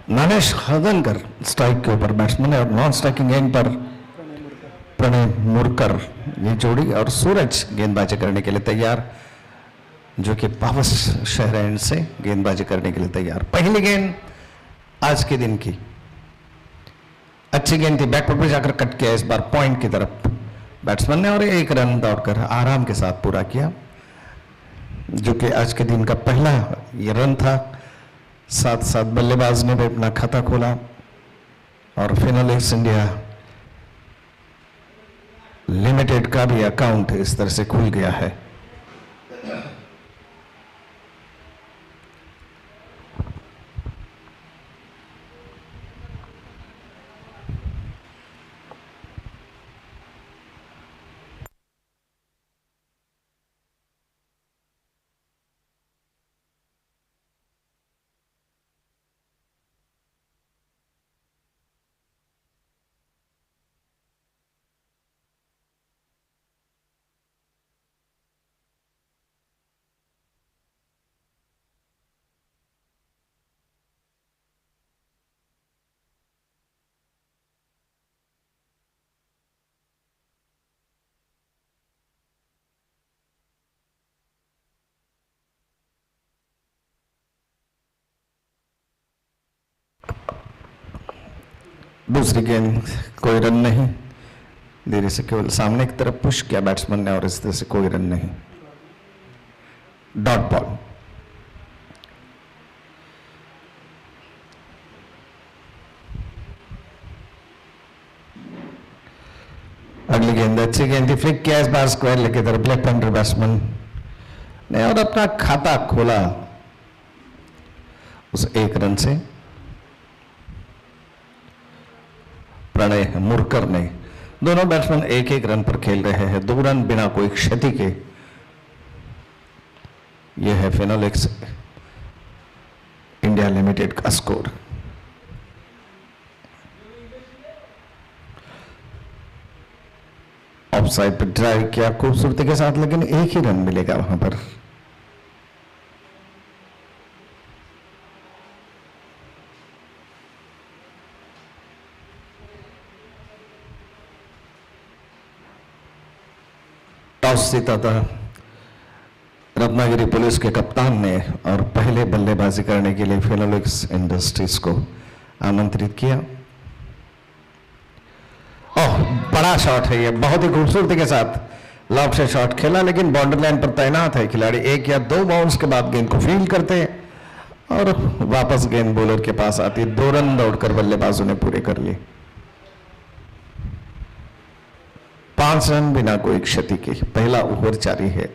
Naresh Hardankar strike के ऊपर batsman है और नॉन स्ट्राइकिंग एंड पर प्रणय मुरकर ये जोड़ी और सूरज गेंदबाजी करने के लिए तैयार, जो कि पावस शहर एंड से गेंदबाजी करने के लिए तैयार। पहली गेंद आज के दिन की अच्छी गेंद थी, बैकफुट पे जाकर कट किया इस बार पॉइंट की तरफ बैट्समैन ने और एक रन दौड़कर आराम के साथ पूरा किया, जो कि आज के दिन का पहला ये रन था। साथ साथ बल्लेबाज ने भी अपना खाता खोला और फिनोलेक्स इंडिया लिमिटेड का भी अकाउंट इस तरह से खुल गया है। दूसरी गेंद कोई रन नहीं, धीरे से केवल सामने की तरफ पुश किया बैट्समैन ने और इस तरह से कोई रन नहीं, डॉट बॉल। अगली गेंद अच्छी गेंद थी, फ्लिक किया इस बार स्क्वायर लेके तरफ लेफ्ट हैंडर बैट्समैन ने और अपना खाता खोला उस एक रन से। प्रणय मुरकर ने, दोनों बैट्समैन एक एक रन पर खेल रहे हैं, 2 रन बिना कोई क्षति के। यह है फिनोलेक्स इंडिया लिमिटेड का स्कोर। ऑफ साइड पर ड्राइव किया खूबसूरती के साथ, लेकिन एक ही रन मिलेगा वहां पर। टॉस जीता था रत्नागिरी पुलिस के कप्तान ने और पहले बल्लेबाजी करने के लिए फिनोलेक्स इंडस्ट्रीज को आमंत्रित किया। ओह, बड़ा शॉट है ये, बहुत ही खूबसूरती के साथ लॉब से शॉट खेला, लेकिन बाउंड्री लाइन पर तैनात है खिलाड़ी। 1 या 2 बाउंस के बाद गेंद को फील्ड करते हैं और वापस गेंद बॉलर के पास आती है। 2 रन दौड़कर बल्लेबाजों ने पूरे कर लिए, 5 रन बिना कोई क्षति के। पहला ओवर जारी है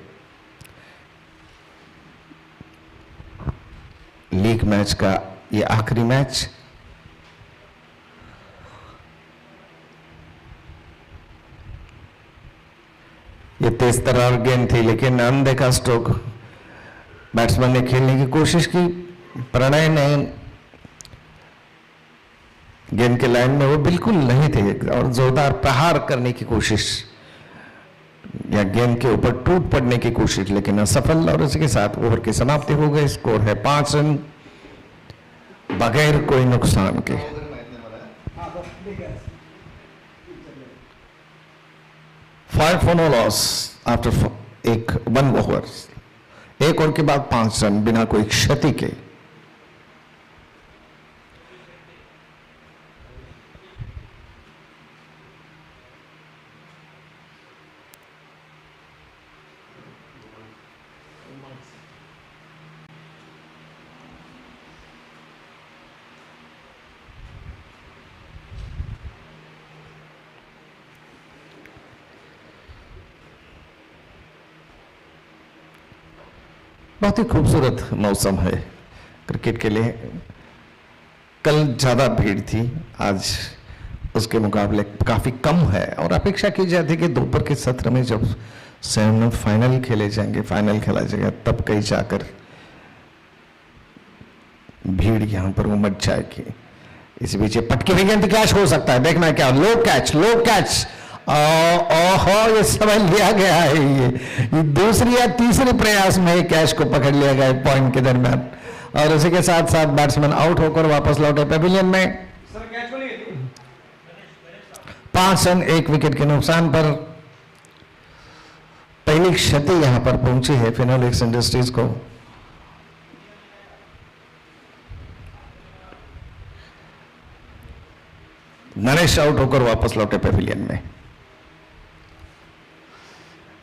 लीग मैच का, ये आखिरी मैच। ये तेज तर्रार गेंद थी, लेकिन अनदेखा स्ट्रोक बैट्समैन ने खेलने की कोशिश की। प्रणय ने गेंद के लाइन में वो बिल्कुल नहीं थे और जोरदार प्रहार करने की कोशिश या गेंद के ऊपर टूट पड़ने की कोशिश, लेकिन असफल, और इसके साथ ओवर की समाप्ति हो गई। स्कोर है 5 रन बगैर कोई नुकसान के। 5 for no loss after 1 over. 1 over के बाद 5 रन बिना कोई क्षति के। बहुत ही खूबसूरत मौसम है क्रिकेट के लिए। कल ज़्यादा भीड़ थी, आज उसके मुकाबले काफ़ी कम है और अपेक्षा की जाती है कि दोपहर के सत्र में जब सेमीफाइनल खेले जाएंगे, फाइनल खेला जाएगा, तब कहीं जाकर भीड़ यहाँ पर उमड़ जाएगी। इस बीच पटकी हुई गेंद कैच हो सकता है, देखना क्या, लो कैच, लो कैच। ओहो, ये समझ लिया गया है। ये दूसरी या तीसरे प्रयास में कैच को पकड़ लिया गया पॉइंट के दरमियान। और इसी के साथ साथ बैट्समैन आउट होकर वापस लौटे पेविलियन में। 5 रन 1 विकेट के नुकसान पर पहली क्षति यहां पर पहुंची है फिनोलेक्स इंडस्ट्रीज को। नरेश आउट होकर वापस लौटे पेविलियन में।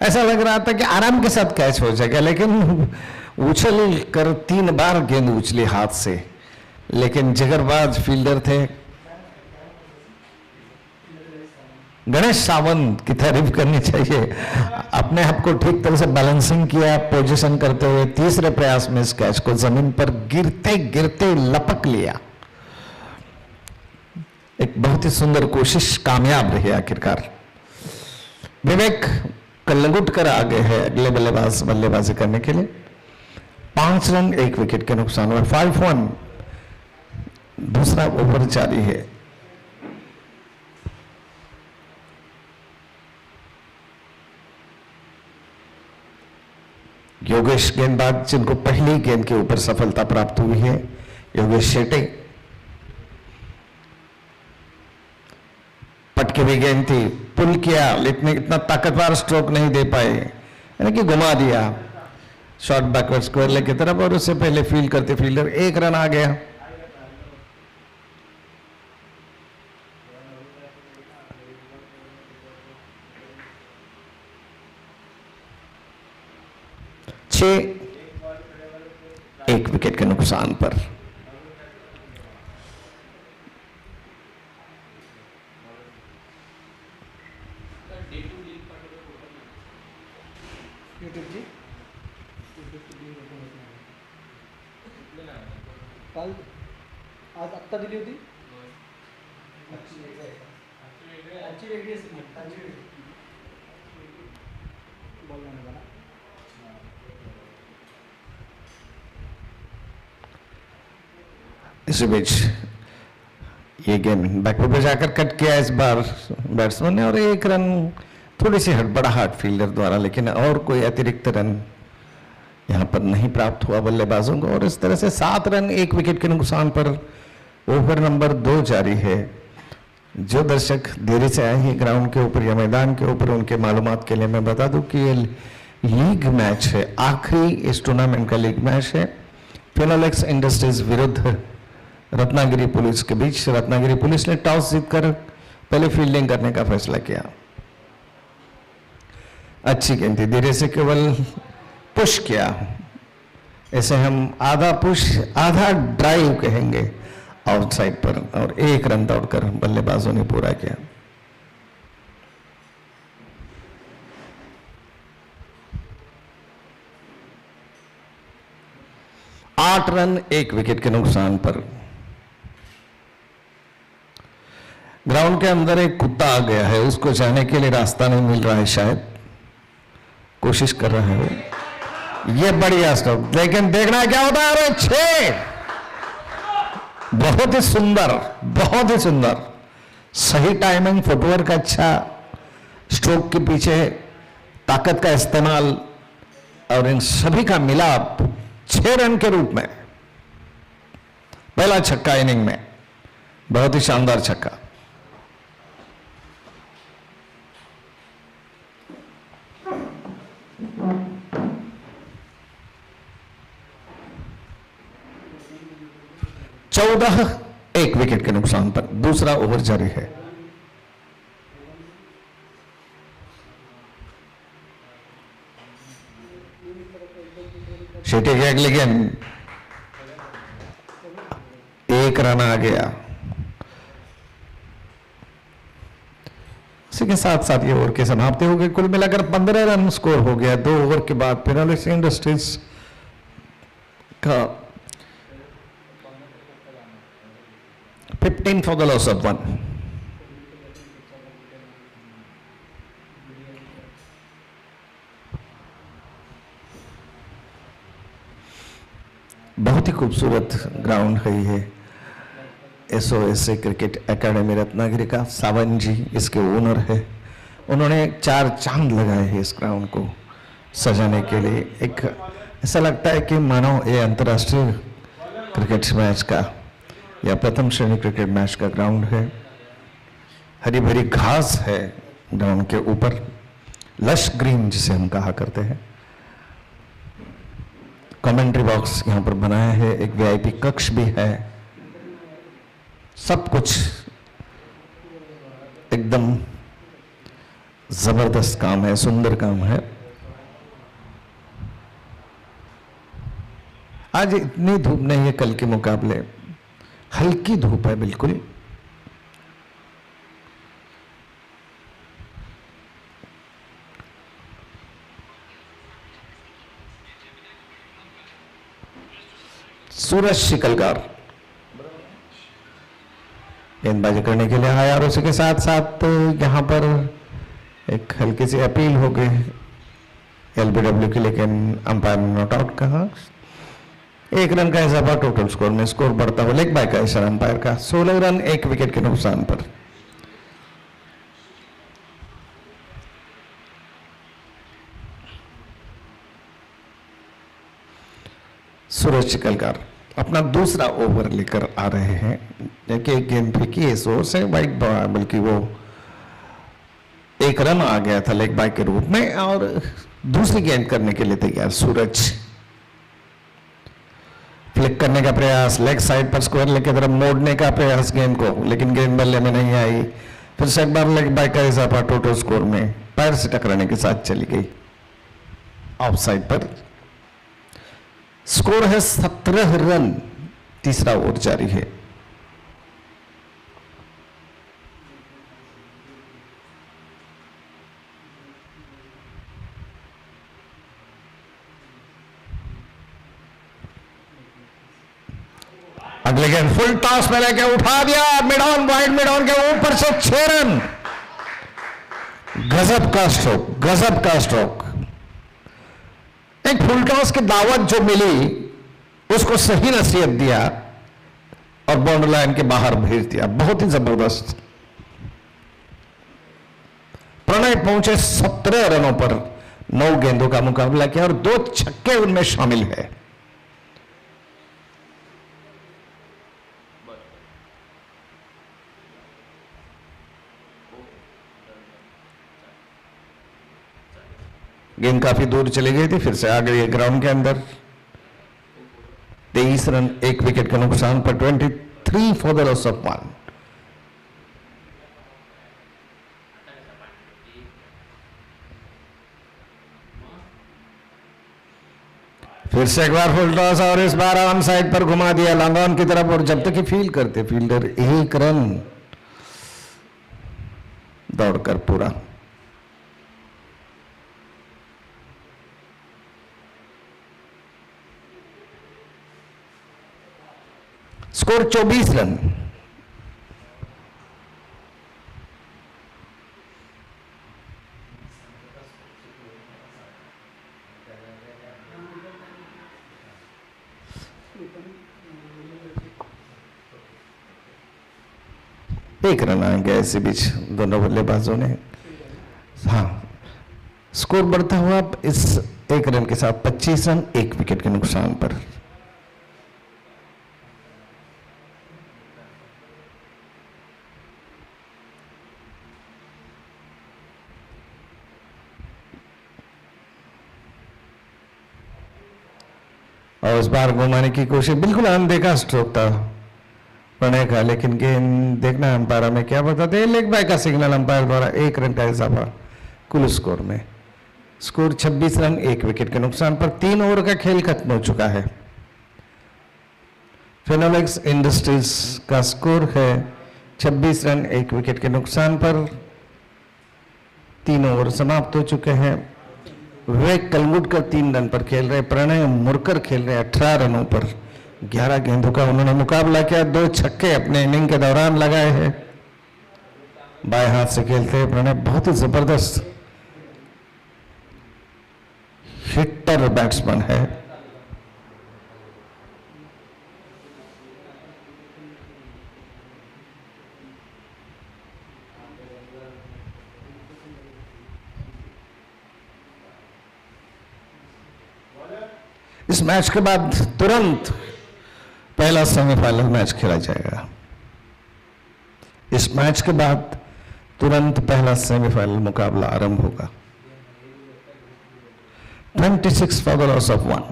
ऐसा लग रहा था कि आराम के साथ कैच हो जाएगा, लेकिन उछल कर 3 बार गेंद उछली हाथ से, लेकिन जिगरबाज फील्डर थे गणेश सावंत की तारीफ करनी चाहिए। अपने आप को ठीक तरह से बैलेंसिंग किया, पोजीशन करते हुए तीसरे प्रयास में इस कैच को जमीन पर गिरते गिरते लपक लिया। एक बहुत ही सुंदर कोशिश कामयाब रही आखिरकार। विवेक कल्लंगुट कर आगे है अगले बल्लेबाज बल्लेबाजी करने के लिए। 5 रन 1 विकेट के नुकसान पर 5-1 दूसरा ओवर जारी है। योगेश गेंदबाज जिनको पहली गेंद के ऊपर सफलता प्राप्त हुई है, योगेश शेट्टी। पटके भी गेंद थी, पुल किया, लेकिन इतना ताकतवर स्ट्रोक नहीं दे पाए, यानी कि घुमा दिया शॉर्ट बैकवर्ड स्क्वायर लेग की तरफ, और उससे पहले फील्ड करते फील्डर 1 रन आ गया। एक विकेट के नुकसान पर काल आज आत्ता दिली होती इसी बीच ये गेंद बैकवर्ड पे जाकर कट किया इस बार बैट्समैन ने, और 1 रन थोड़ी सी हड़बड़ाहट फील्डर द्वारा, लेकिन और कोई अतिरिक्त रन यहां पर नहीं प्राप्त हुआ बल्लेबाजों को। और इस तरह से 7 रन 1 विकेट के नुकसान पर ओवर नंबर 2 जारी है। जो दर्शक देरी से आए हैं ग्राउंड के ऊपर या मैदान के ऊपर, उनके मालूमात के लिए मैं बता दूं कि ये लीग मैच है, आखिरी इस टूर्नामेंट का लीग मैच है फिनोलेक्स इंडस्ट्रीज विरुद्ध रत्नागिरी पुलिस के बीच। रत्नागिरी पुलिस ने टॉस जीतकर पहले फील्डिंग करने का फैसला किया। अच्छी गेंद थी, धीरे से केवल पुश किया, ऐसे हम आधा पुश आधा ड्राइव कहेंगे आउटसाइड पर, और 1 रन दौड़कर बल्लेबाजों ने पूरा किया। आठ रन 1 विकेट के नुकसान पर ग्राउंड के अंदर एक कुत्ता आ गया है, उसको जाने के लिए रास्ता नहीं मिल रहा है, शायद कोशिश कर रहा है वो। ये बढ़िया स्टॉप, लेकिन देखना क्या होता है। अरे 6, बहुत ही सुंदर, बहुत ही सुंदर, सही टाइमिंग, फुटवर्क अच्छा, स्ट्रोक के पीछे ताकत का इस्तेमाल, और इन सभी का मिलाप 6 रन के रूप में। पहला छक्का इनिंग में, बहुत ही शानदार छक्का। चौदह 1 विकेट के नुकसान पर दूसरा ओवर जारी है। शेट्टी की अगली गेंद, 1 रन आ गया। इसी के साथ साथ ये ओवर के समाप्ति हो गई। कुल मिलाकर 15 रन स्कोर हो गया 2 ओवर के बाद। फिनोलेक्स इंडस्ट्रीज का 15 for the loss of 1. बहुत ही खूबसूरत ग्राउंड है ये SOSA क्रिकेट एकेडमी रत्नागिरी का। सावन जी इसके ओनर है, उन्होंने 4 चांद लगाए हैं इस ग्राउंड को सजाने के लिए। एक ऐसा लगता है कि मानो ये अंतर्राष्ट्रीय क्रिकेट मैच का या प्रथम श्रेणी क्रिकेट मैच का ग्राउंड है। हरी भरी घास है ग्राउंड के ऊपर, लश ग्रीन जिसे हम कहा करते हैं। कमेंट्री बॉक्स यहां पर बनाया है, एक वीआईपी कक्ष भी है। सब कुछ एकदम जबरदस्त काम है, सुंदर काम है। आज इतनी धूप नहीं है, कल के मुकाबले हल्की धूप है बिल्कुल। सूरज शिकलगार गेंदबाजी करने के लिए आया और उसी के साथ साथ यहां पर एक हल्की सी अपील हो गई एलबीडब्ल्यू की, लेकिन अंपायर ने नॉट आउट कहा। 1 रन का इजाफा टोटल स्कोर में, स्कोर बढ़ता हुआ लेग बाय का इशारा अंपायर का। 16 रन 1 विकेट के नुकसान पर। सूरज शिकलगार अपना दूसरा ओवर लेकर आ रहे हैं। देखिए एक गेंद फेंकी है, जोर से वाइड, बल्कि वो 1 रन आ गया था लेग बाय के रूप में, और दूसरी गेंद करने के लिए तैयार सूरज। फ्लिक करने का प्रयास, लेग साइड पर स्क्वायर लेग की तरफ मोड़ने का प्रयास गेंद को, लेकिन गेंद बल्ले में नहीं आई। फिर से एक बार लेग बाय का इजाफा टोटल स्कोर में, पैर से टकराने के साथ चली गई ऑफ साइड पर। स्कोर है 17 रन, तीसरा ओवर जारी है। अगले गेंद फुल टॉस में लेके उठा दिया, mid on, wide mid on के ऊपर से 6 रन। गजब का स्ट्रोक, गजब का स्ट्रोक। एक फुल टॉस की दावत जो मिली उसको सही नसीहत दिया और बाउंड्री लाइन के बाहर भेज दिया, बहुत ही जबरदस्त। प्रणय पहुंचे 17 रनों पर, 9 गेंदों का मुकाबला किया और 2 छक्के उनमें शामिल है। गेंद काफी दूर चली गई थी, फिर से आ गई ग्राउंड के अंदर। 23 रन 1 विकेट के नुकसान पर, 23 फॉर द लॉस ऑफ 1। फिर से एक बार फुल टॉस और इस बार ऑन साइड पर घुमा दिया लॉन्ग ऑन की तरफ, और जब तक ही फील्ड करते फील्डर 1 रन दौड़कर पूरा। Score 24 run. एक रन आएंगे ऐसे बीच दोनों बल्लेबाजों ने। हाँ, स्कोर बढ़ता हुआ इस 1 रन के साथ 25 रन 1 विकेट के नुकसान पर। और इस बार घुमाने की कोशिश, बिल्कुल अनदेखा स्ट्रोक था प्रणय का, लेकिन गेंद देखना अंपायर में क्या बताते हैं। लेग बाय का सिग्नल अंपायर द्वारा 1 रन का इजाफा कुल स्कोर में। स्कोर 26 रन 1 विकेट के नुकसान पर। 3 ओवर का खेल खत्म हो चुका है। फिनोलेक्स इंडस्ट्रीज का स्कोर है 26 रन 1 विकेट के नुकसान पर। 3 ओवर समाप्त हो चुके हैं। विवेक कलमुटकर 3 रन पर खेल रहे, प्रणय मुरकर खेल रहे 18 रनों पर। 11 गेंदों का उन्होंने मुकाबला किया, 2 छक्के अपने इनिंग के दौरान लगाए हैं। बाएं हाथ से खेलते हैं प्रणय, बहुत ही जबरदस्त हिटर बैट्समैन है। इस मैच के बाद तुरंत पहला सेमीफाइनल मैच खेला जाएगा। इस मैच के बाद तुरंत पहला सेमीफाइनल मुकाबला आरंभ होगा। 26 for the loss of 1।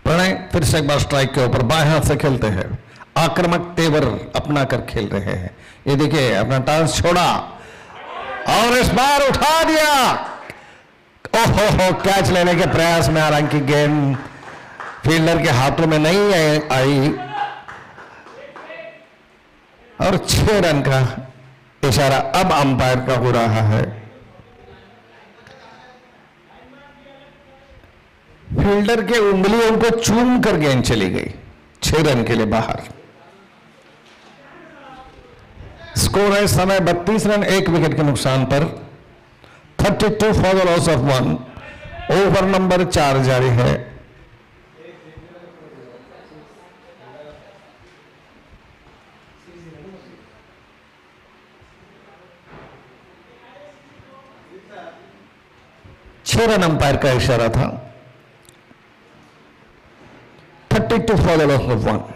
Pranay फिर से एक बार स्ट्राइक के ऊपर बाएं हाथ से खेलते हैं, आक्रामक तेवर अपना कर खेल रहे हैं। ये देखिए अपना टांस छोड़ा और इस बार उठा दिया। ओहो, कैच लेने के प्रयास में हालांकि गेंद फील्डर के हाथों में नहीं आई और 6 रन का इशारा अब अंपायर का हो रहा है। फील्डर के उंगलियों को चूम कर गेंद चली गई, 6 रन के लिए बाहर। स्कोर है समय 32 रन 1 विकेट के नुकसान पर। 32 for the loss of 1। Over number 4 जारी है। छह रन अंपायर का इशारा था। 32 फॉर द लॉस ऑफ 1।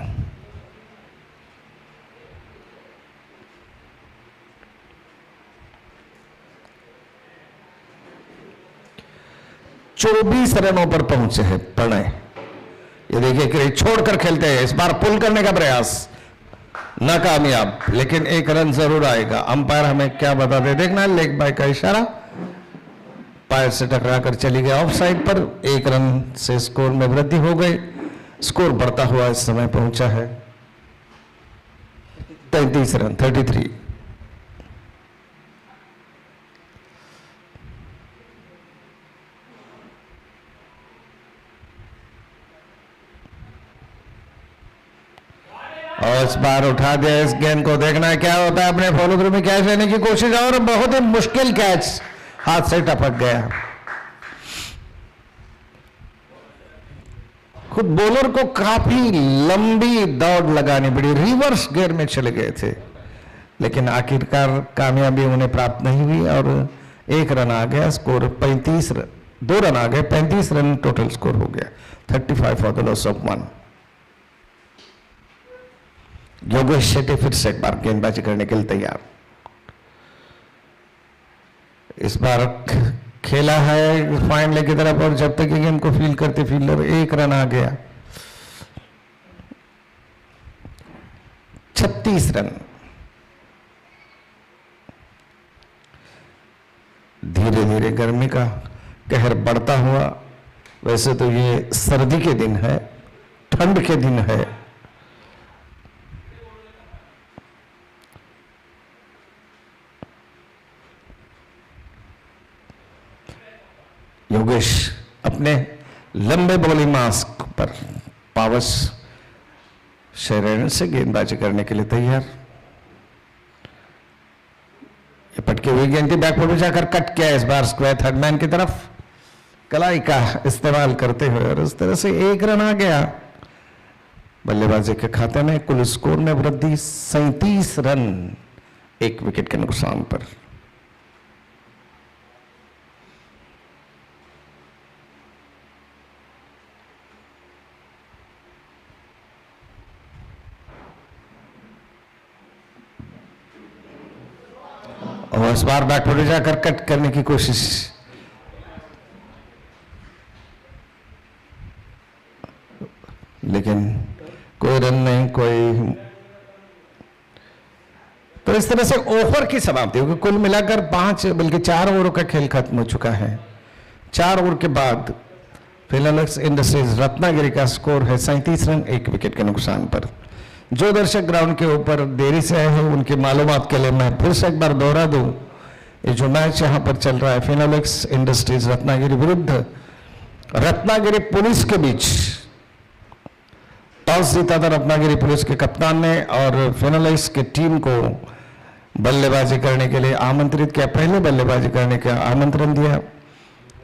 चौबीस रनों पर पहुंचे हैं प्रणय। ये देखिए कि छोड़कर खेलते हैं, इस बार पुल करने का प्रयास नाकामयाब, लेकिन 1 रन जरूर आएगा। अंपायर हमें क्या बता दे देखना है। लेग बाय का इशारा, पैर से टकरा कर चली गई ऑफ साइड पर। 1 रन से स्कोर में वृद्धि हो गई। स्कोर बढ़ता हुआ इस समय पहुंचा है 33 रन 33। और इस बार उठा दिया इस गेंद को। देखना है क्या होता है। अपने फॉलो थ्रू में कैच लेने की कोशिश और बहुत ही मुश्किल कैच हाथ से टपक गया। खुद बॉलर को काफी लंबी दौड़ लगानी पड़ी, रिवर्स गियर में चले गए थे, लेकिन आखिरकार कामयाबी उन्हें प्राप्त नहीं हुई और 1 रन आ गया। स्कोर 35 रन, 2 रन आ गए, 35 रन टोटल स्कोर हो गया। 35 for the loss of 1। Yogesh Shetty फिर से एक बार गेंदबाजी करने के लिए तैयार। इस बार खेला है फाइन लेग की तरफ और जब तक ये गेंद को फील्ड करते फील्डर 1 रन आ गया। 36 रन। धीरे धीरे गर्मी का कहर बढ़ता हुआ, वैसे तो ये सर्दी के दिन है, ठंड के दिन है, योगेश अपने लंबे बॉलिंग मास्क पर पावस शरीर से गेंदबाजी करने के लिए तैयार। ये पटकी हुई गेंद थी, बैकफुट में जाकर कट किया इस बार स्क्वायर थर्ड मैन की तरफ, कलाई का इस्तेमाल करते हुए और इस तरह से 1 रन आ गया बल्लेबाजी के खाते में। कुल स्कोर में वृद्धि 37 रन 1 विकेट के नुकसान पर। और इस बार बैकफुट में जाकर कट करने की कोशिश, लेकिन कोई रन नहीं, कोई। तो इस तरह से ओवर की समाप्ति होगी। कुल मिलाकर 5 बल्कि 4 ओवरों का खेल खत्म हो चुका है। 4 ओवर के बाद फिनोलेक्स इंडस्ट्रीज रत्नागिरी का स्कोर है 37 रन 1 विकेट के नुकसान पर। जो दर्शक ग्राउंड के ऊपर देरी से आए हैं उनकी मालूमात के लिए मैं फिर से एक बार दोहरा दूं, ये जो मैच यहां पर चल रहा है फिनोलेक्स इंडस्ट्रीज रत्नागिरी विरुद्ध रत्नागिरी पुलिस के बीच, टॉस जीता था रत्नागिरी पुलिस के कप्तान ने और फिनोलेक्स की टीम को बल्लेबाजी करने के लिए आमंत्रित किया, पहले बल्लेबाजी करने का आमंत्रण दिया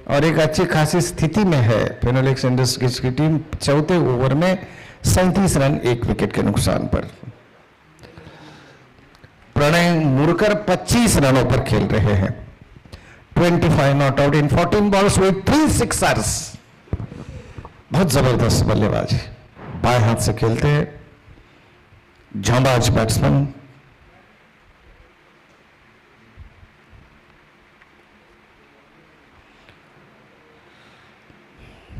और एक अच्छी खासी स्थिति में है फिनोलेक्स इंडस्ट्रीज की टीम। 4थे ओवर में 37 रन 1 विकेट के नुकसान पर। प्रणय मुरकर 25 रनों पर खेल रहे हैं। 25 not out in 14 balls with 3 Sixers. बहुत जबरदस्त बल्लेबाजी, बाएं हाथ से खेलते हैं, जांबाज बैट्समैन।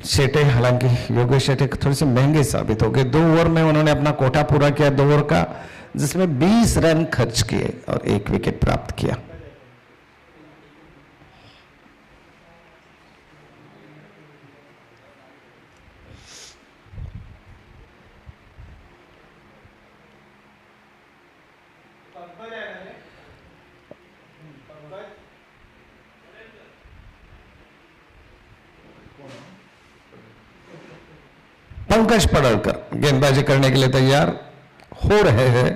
शेटे, हालांकि योगेश शेटे थोड़े से महंगे साबित हो गए। 2 ओवर में उन्होंने अपना कोटा पूरा किया, 2 ओवर का, जिसमें 20 रन खर्च किए और 1 विकेट प्राप्त किया। पंकज पड़लकर गेंदबाजी करने के लिए तैयार हो रहे हैं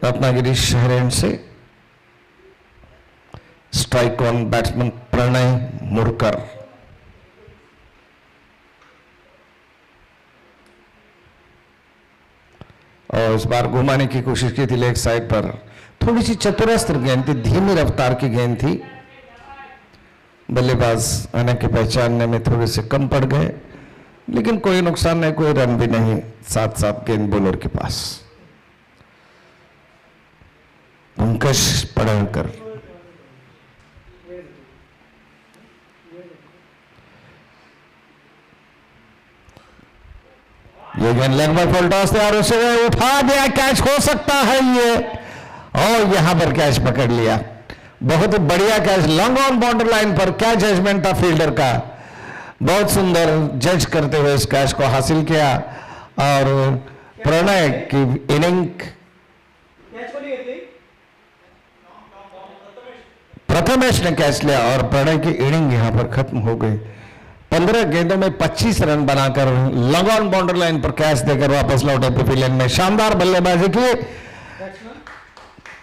रत्नागिरी शहर से। Strike on batsman Pranay Murkar. और इस बार घुमाने की कोशिश की थी लेग साइड पर। थोड़ी सी चतुरस्त्र गेंद थी, धीमी रफ्तार की गेंद थी। बल्लेबाज आने की पहचानने में थोड़े से कम पड़ गए, लेकिन कोई नुकसान नहीं, कोई रन भी नहीं। 7-7 गेंद बॉलर के पास। पंकज पड़लकर ये गेंद लेग पर फुल टॉस थे और उसे उठा दिया। कैच हो सकता है ये, और यहां पर कैच पकड़ लिया। बहुत बढ़िया catch, long on border line पर। क्या जजमेंट था फील्डर का, बहुत सुंदर जज करते हुए इस कैच को हासिल किया। और प्रणय की इनिंग, प्रथमेश ने कैच लिया और प्रणय की इनिंग यहां पर खत्म हो गई। 15 गेंदों में 25 रन बनाकर लॉन्ग ऑन बाउंड्री लाइन पर कैच देकर वापस लौटे पेविलियन में। शानदार बल्लेबाजी की,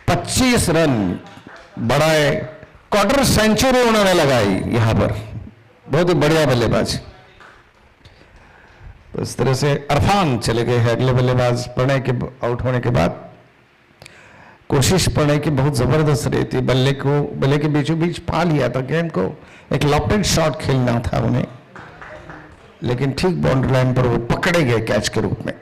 25 रन बढ़ाए, क्वार्टर सेंचुरी उन्होंने लगाई यहां पर। बहुत ही बढ़िया बल्लेबाजी। तो इस तरह से इरफान चले गए हैं अगले बल्लेबाज प्रणय के आउट होने के बाद। कोशिश प्रणय की बहुत जबरदस्त रही थी, बल्ले के बीचों बीच पा लिया था गेंद को। एक लॉफ्टेड शॉट खेलना था उन्हें, लेकिन ठीक बाउंड्री लाइन पर वो पकड़े गए कैच के रूप में।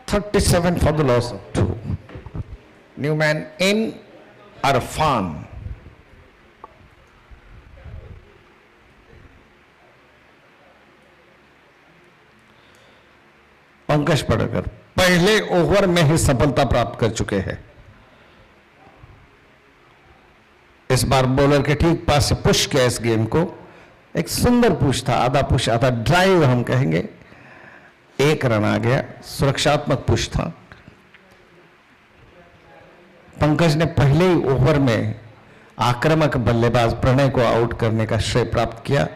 $37 for the loss of 2. New man in, Irfan. Pankaj पड़लकर पहले ओवर में ही सफलता प्राप्त कर चुके हैं। इस बार बॉलर के ठीक पास से पुश किया इस गेंद को। एक सुंदर पुश था, आधा पुश, आधा ड्राइव हम कहेंगे। 1 रन आ गया, सुरक्षात्मक पुश था। पंकज ने पहले ही ओवर में आक्रामक बल्लेबाज प्रणय को आउट करने का श्रेय प्राप्त किया।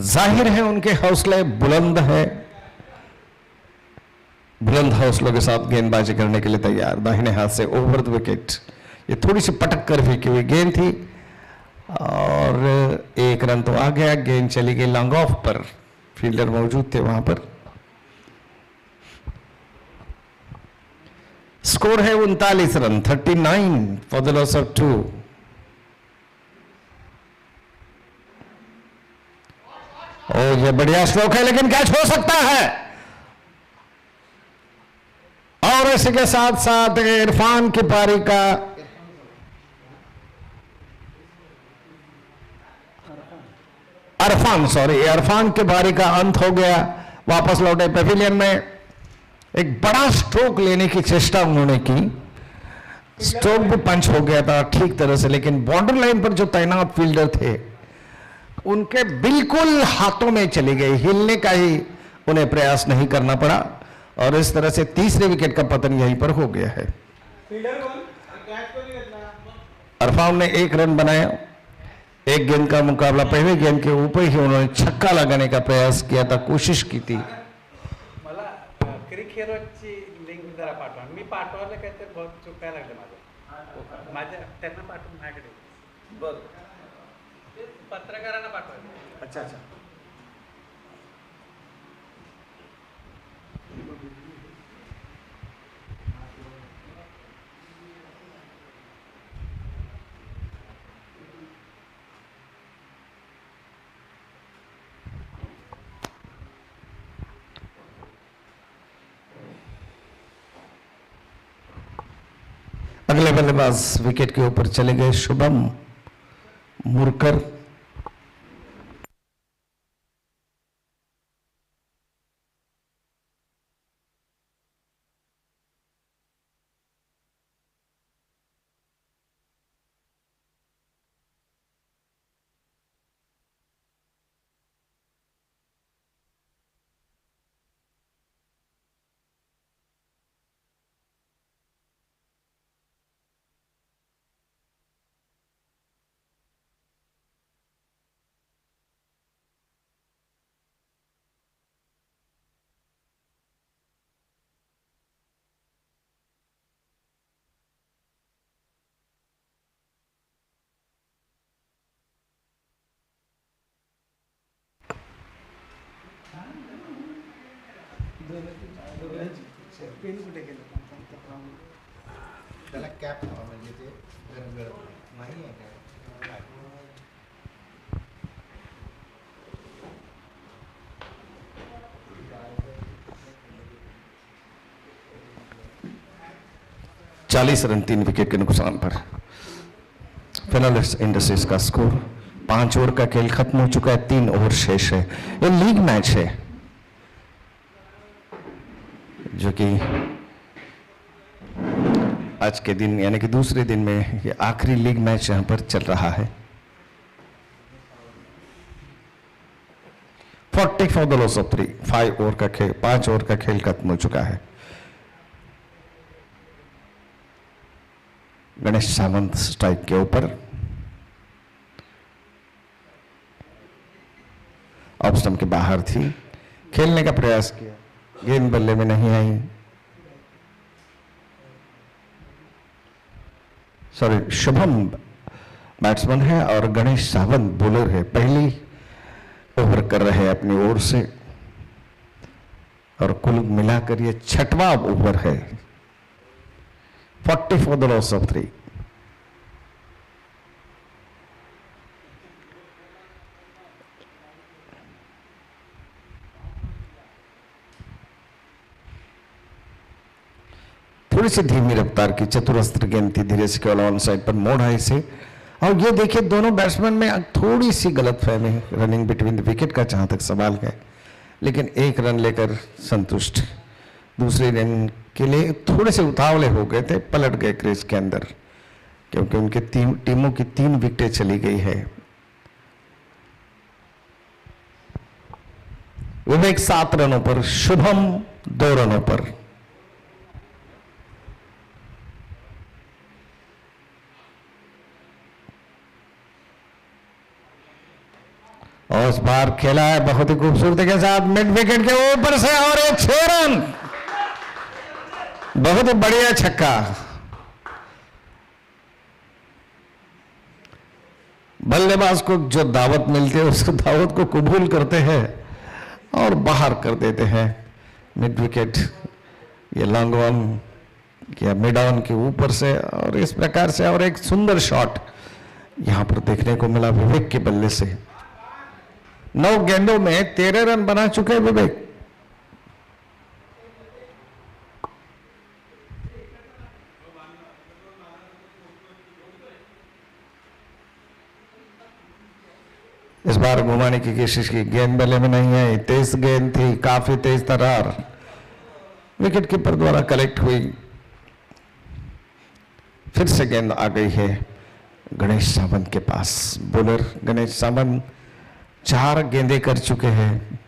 जाहिर है उनके हौसले बुलंद है, बुलंद हौसलों के साथ गेंदबाजी करने के लिए तैयार। दाहिने हाथ से ओवर द विकेट, ये थोड़ी सी पटक कर फेंकी हुई गेंद थी और 1 रन तो आ गया। गेंद चली गई लॉन्ग ऑफ पर, फील्डर मौजूद थे वहां पर। स्कोर है 39 run, 39 for the loss of 2। और ये बढ़िया स्ट्रोक है, लेकिन कैच हो सकता है। और इसी के साथ साथ इरफान की पारी का इरफान की पारी का अंत हो गया। वापस लौटे पेविलियन में। एक बड़ा स्ट्रोक लेने की चेष्टा उन्होंने की, स्ट्रोक भी पंच हो गया था ठीक तरह से, लेकिन बॉर्डर लाइन पर जो तैनात फील्डर थे उनके बिल्कुल हाथों में चली गई, हिलने का ही उन्हें प्रयास नहीं करना पड़ा और इस तरह से तीसरे विकेट का पतन यहीं पर हो गया है। अरफान ने 1 रन बनाया। एक गेंद का मुकाबला, पहले गेंद के ऊपर ही उन्होंने छक्का लगाने का प्रयास किया था, कोशिश की थी। मला क्रिकेटची लिंक जरा पाठवा, मी पाठवायला काय तर बहुत चुकायला लागलं माझ्या त्यांना पाठवून माझ्याकडे बरं पत्रकारांना पाठवायचं। अच्छा अच्छा अगले बल्लेबाज विकेट के ऊपर चले गए शुभम मुरकर। पेन कुठे गेलं त्याला कॅप म्हणजे ते गरम नाही आहे काय 40 रन 3 विकेट के नुकसान पर फिनालिस्ट इंडस्ट्रीज का स्कोर। 5 ओवर का खेल खत्म हो चुका है, 3 ओवर शेष है। ये लीग मैच है जो कि आज के दिन यानी कि दूसरे दिन में ये आखिरी लीग मैच यहां पर चल रहा है। 40 for the loss of 3। 5 over का खेल, 5 ओवर का खेल खत्म हो चुका है। गणेश सावंत स्ट्राइक के ऊपर। ऑफ स्टंप के बाहर थी, खेलने का प्रयास किया, गेंद बल्ले में नहीं आई। सॉरी, शुभम बैट्समैन है और गणेश सावंत बॉलर है। पहली ओवर कर रहे हैं अपनी ओर से और कुल मिलाकर ये 6वां ओवर है। 40 फॉर द लॉस ऑफ 3। थोड़ी सी धीमी रफ्तार की चतुरस्त्र गेंद थी, धीरे से केवल ऑन साइड पर मोड़ आई से। और ये देखिए दोनों बैट्समैन में थोड़ी सी गलतफहमी रनिंग बिटवीन द विकेट का जहां तक सवाल है, लेकिन 1 रन लेकर संतुष्ट। दूसरे रन के लिए थोड़े से उतावले हो गए थे, पलट गए क्रीज के अंदर क्योंकि उनके टीमों की 3 विकेटें चली गई है। विवेक 7 रनों पर, शुभम 2 रनों पर। और इस बार खेला है बहुत ही खूबसूरती के साथ मिड विकेट के ऊपर से और एक 6 रन। बहुत ही बढ़िया छक्का। बल्लेबाज को जो दावत मिलती है उस दावत को कबूल करते हैं और बाहर कर देते हैं। मिड विकेट ये लॉन्ग ऑन या मिड ऑन के ऊपर से और इस प्रकार से और एक सुंदर शॉट यहां पर देखने को मिला विवेक के बल्ले से। 9 गेंदों में 13 रन बना चुके विवेक। इस बार घुमाने की कोशिश की, गेंद बल्ले में नहीं आई, तेज गेंद थी, काफी तेज तरार विकेट कीपर द्वारा कलेक्ट हुई। फिर से गेंद आ गई है गणेश सावंत के पास। बॉलर गणेश सावंत 4 गेंदे कर चुके हैं,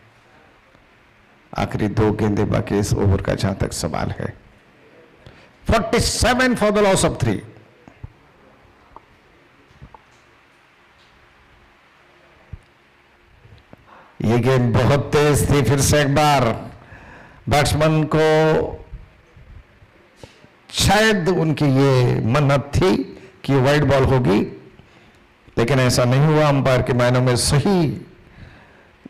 आखिरी 2 गेंदे बाकी इस ओवर का, जहां तक सवाल है। 47 फॉर द लॉस ऑफ 3। ये गेंद बहुत तेज थी, फिर से एक बार बैट्समैन को शायद उनकी ये मन्नत थी कि वाइड बॉल होगी, लेकिन ऐसा नहीं हुआ। अंपायर के मायनों में सही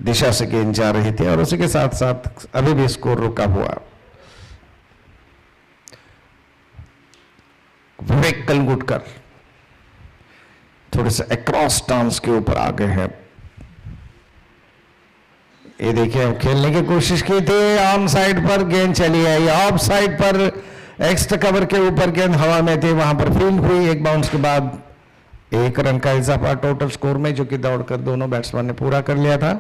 दिशा से गेंद जा रही थी और उसी के साथ साथ अभी भी स्कोर रुका हुआ। विवेक कलगुटकर थोड़े से अक्रॉस स्टांस के ऊपर आ गए हैं। ये देखिए, खेलने की कोशिश की थी, ऑन साइड पर गेंद चली आई, ऑफ साइड पर एक्स्ट्रा कवर के ऊपर गेंद हवा में थी, वहां पर फील्ड हुई। एक बाउंस के बाद 1 रन का इजाफा टोटल स्कोर में, जो कि दौड़कर दोनों बैट्समैन ने पूरा कर लिया था।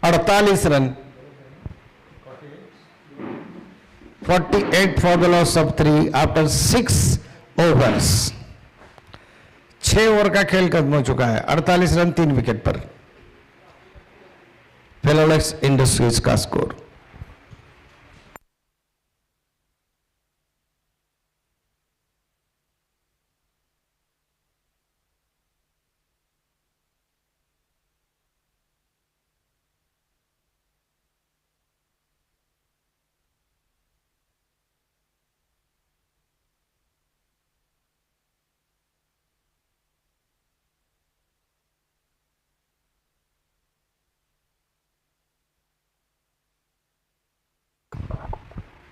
48 run, 48 for the loss of 3 after 6 overs. 6 over का खेल खत्म हो चुका है। 48 रन 3 विकेट पर फिनोलेक्स इंडस्ट्रीज का स्कोर।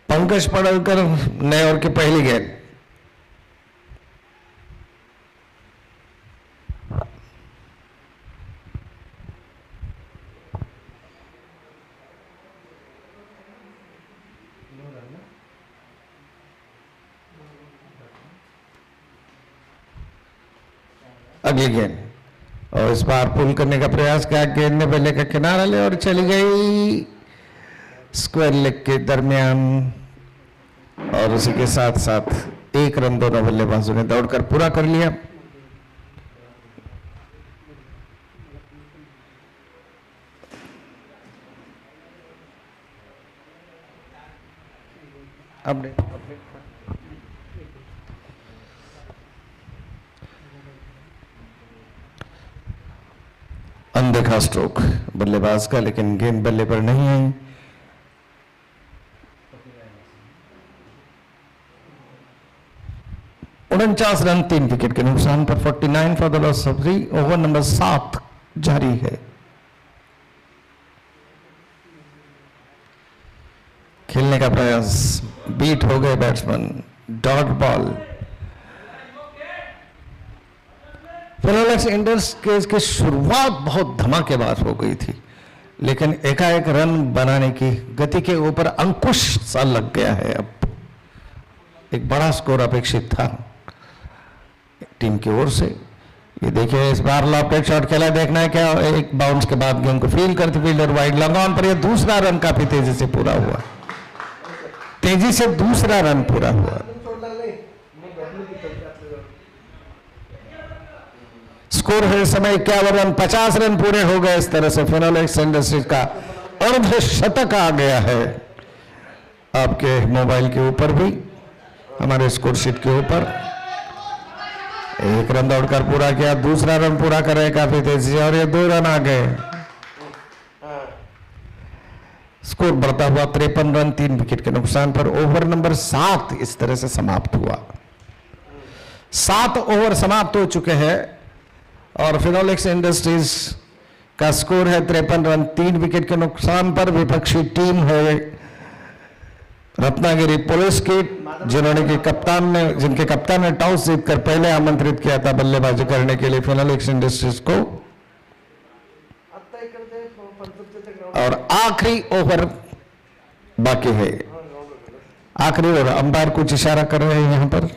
पंकज पड़लकर, नए ओवर की पहली गेंद। अगली गेंद, और इस बार पुल करने का प्रयास किया, गेंद ने बल्ले का किनारा ले और चली गई स्क्वायर लेग के दरमियान, और उसी के साथ साथ 1 रन दोनों बल्लेबाजों ने दौड़कर पूरा कर लिया। अपडेट अनदेखा स्ट्रोक बल्लेबाज का, लेकिन गेंद बल्ले पर नहीं आई। उनचास रन 3 विकेट के नुकसान पर 49 for the loss of 3। Over number 7 जारी है। खेलने का प्रयास, बीट हो गए batsman, dot ball. Finolex industries की शुरुआत बहुत धमाकेदार हो गई थी, लेकिन एकाएक रन बनाने की गति के ऊपर अंकुश सा लग गया है। अब एक बड़ा स्कोर अपेक्षित था टीम की ओर से। ये देखिए, इस बार लॉफ्टेड शॉट खेला, देखना है क्या। एक बाउंस के बाद गेंद को फील्ड करते फील्डर वाइड, लॉन्ग ऑन पर यह दूसरा रन काफी तेजी से पूरा हुआ, तेजी से दूसरा रन पूरा हुआ। स्कोर है इस समय 51 रन, 50 रन पूरे हो गए। इस तरह से फिनोलेक्स इंडस्ट्रीज का अर्धशतक आ गया है आपके मोबाइल के ऊपर भी, हमारे स्कोर शीट के ऊपर। 1 रन दौड़कर पूरा किया, दूसरा रन पूरा करे काफी तेजी से, और ये 2 रन आ गए। स्कोर बढ़ता हुआ 53 रन 3 विकेट के नुकसान पर। ओवर नंबर 7 इस तरह से समाप्त हुआ। 7 ओवर समाप्त हो चुके हैं और फिनोलेक्स इंडस्ट्रीज का स्कोर है 53 रन 3 विकेट के नुकसान पर। विपक्षी टीम है रत्नागिरी पुलिस की, जिनके कप्तान ने टॉस जीतकर पहले आमंत्रित किया था बल्लेबाजी करने के लिए फिनोलेक्स इंडस्ट्रीज को। और आखिरी ओवर बाकी है, आखिरी ओवर। अंपायर कुछ इशारा कर रहे हैं यहां पर।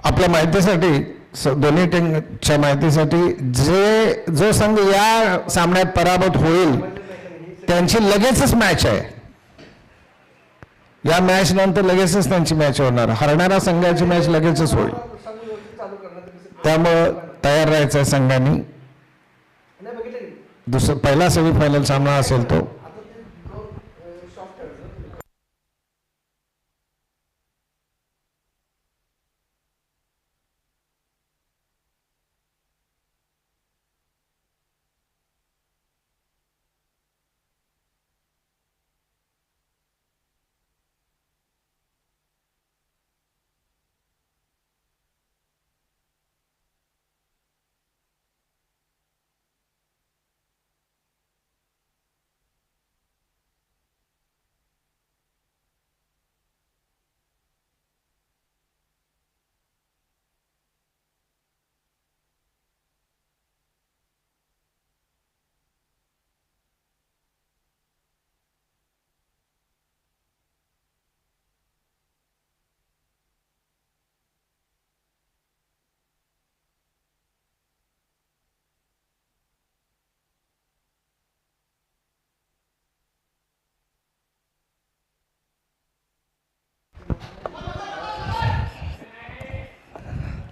अब आपल्या माहितीसाठी दोन्ही टीमच्या माहितीसाठी जो संघ या सामन्यात पराभूत होईल त्यांची लगेचच मॅच आहे. या मॅच नंतर लगेचच त्यांची मॅच होणार. हरणाऱ्या संघाची मॅच लगेचच होईल. त्यामुळं तयार राहायचं आहे संघांनी. पहिला सेमीफायनल सामना असेल तो.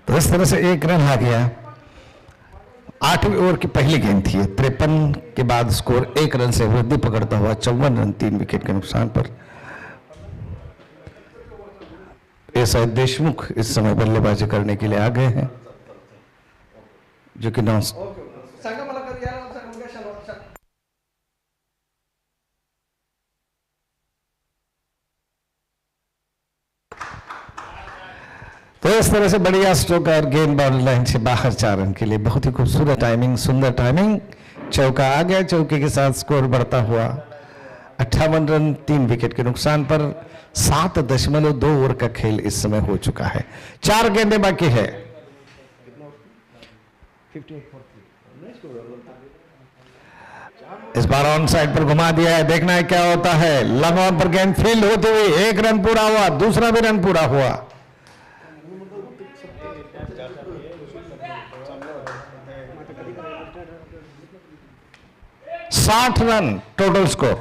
तो इस तरह से 1 रन आ गया. 8वीं ओवर की पहली गेंद थी. 53 के बाद स्कोर 1 रन से वृद्धि पकड़ता हुआ 54 रन 3 विकेट के नुकसान पर. एसआई देशमुख इस समय बल्लेबाजी करने के लिए आ गए हैं, जो कि नॉन सांगा मला कधी यार सांगा मुलगा शाल. तो इस तरह से बढ़िया स्ट्रोक और गेंद बाउंड्री लाइन से बाहर 4 रन के लिए. बहुत ही खूबसूरत टाइमिंग, सुंदर टाइमिंग. चौका आ गया. चौके के साथ स्कोर बढ़ता हुआ 58 रन 3 विकेट के नुकसान पर. 7.2 ओवर का खेल इस समय हो चुका है. 4 गेंदें बाकी है. इस बार ऑन साइड पर घुमा दिया है. देखना है क्या होता है. लॉन्ग ऑन पर गेंद फील्ड होते हुए 1 रन पूरा हुआ. दूसरा भी रन पूरा हुआ. 60 रन टोटल स्कोर.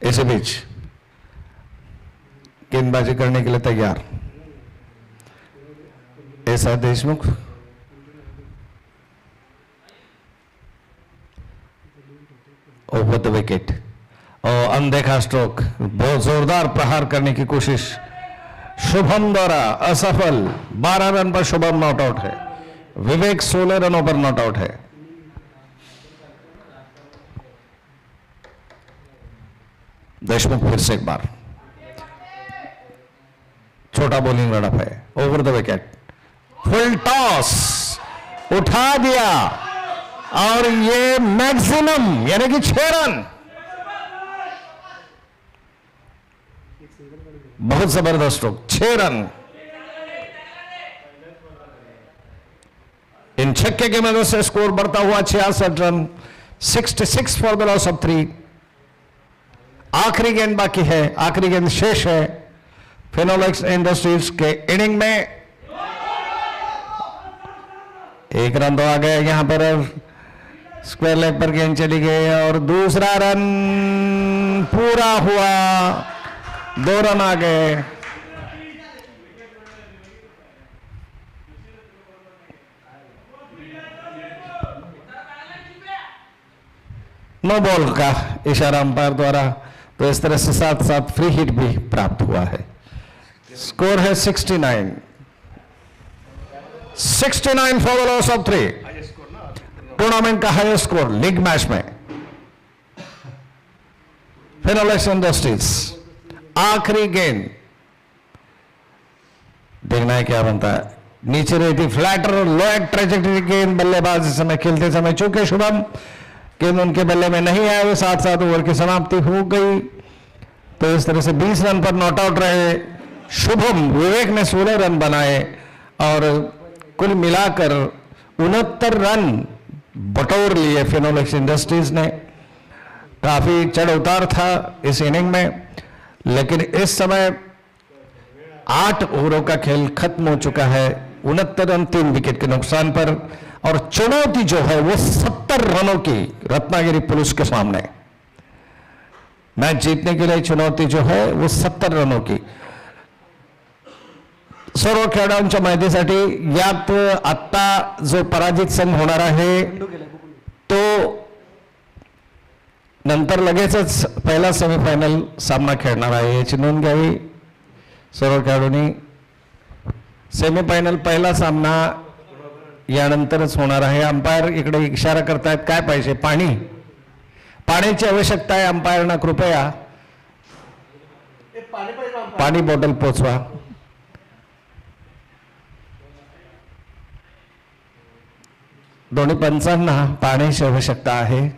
इसी बीच गेंदबाजी करने के लिए तैयार SI Deshmukh. Over the wicket और अनदेखा स्ट्रोक. बहुत जोरदार प्रहार करने की कोशिश शुभम द्वारा असफल. 12 रन पर शुभम नॉट आउट है. विवेक 16 रनों पर नॉट आउट है. देशमुख फिर से एक बार. छोटा बॉलिंग रनअप है. Over the wicket. Full toss उठा दिया और ये मैक्सिमम यानी कि 6 रन. बहुत जबरदस्त स्ट्रोक. 6 रन इन छक्के की मदद से स्कोर बढ़ता हुआ 66 run. 66 for the loss of 3. आखिरी गेंद बाकी है. आखिरी गेंद शेष है. फिनोलेक्स इंडस्ट्रीज के इनिंग में 1 रन तो आ गए यहां पर. स्क्वायर लेग पर गेंद चली गई और दूसरा रन पूरा हुआ. 2 रन आ गए. नो बॉल का इशारा अंपायर द्वारा. तो इस तरह से साथ साथ फ्री हिट भी प्राप्त हुआ है. स्कोर है 69. 69 for the loss of 3. Tournament का हाईएस्ट स्कोर लीग मैच में. फिनोलेक्स इंडस्ट्रीज. आखिरी गेंद देखना है क्या बनता है. नीचे रहती फ्लैटर लो एक ट्रेजेक्टरी गेंद बल्लेबाज इस समय खेलते समय चूंकि शुभम गेंद उनके बल्ले में नहीं आए. 7 ओवर की समाप्ति हो गई. तो इस तरह से 20 रन पर नॉट आउट रहे शुभम. विवेक ने 16 रन बनाए और कुल मिलाकर 69 रन बटोर लिए फिनोलेक्स इंडस्ट्रीज ने. काफी चढ़ उतार था इस इनिंग में, लेकिन इस समय 8 ओवरों का खेल खत्म हो चुका है 69 रन 3 विकेट के नुकसान पर, और चुनौती जो है वो 70 रनों की रत्नागिरी पुलिस के सामने। मैच जीतने के लिए चुनौती जो है वो 70 रनों की। सर्व खेळाडूंच्या माहितीसाठी यात आत्ता जो पराजित संघ होणार आहे तो नंतर लगेचच पहिला सेमीफायनल सामना खेळणार आहे, याची नोंद घ्यावी सर्व खेळाडूंनी। सेमीफायनल पहिला सामना यानंतरच होणार आहे। अंपायर इकडे इशारा करतायत, काय पाहिजे? पाणी, पाण्याची आवश्यकता आहे अंपायरना, कृपया हे पाणी पाहिजे आम्हाला. पाणी बॉटल पोचवा। दोन्ही पंचांना पाण्याची आवश्यकता आहे।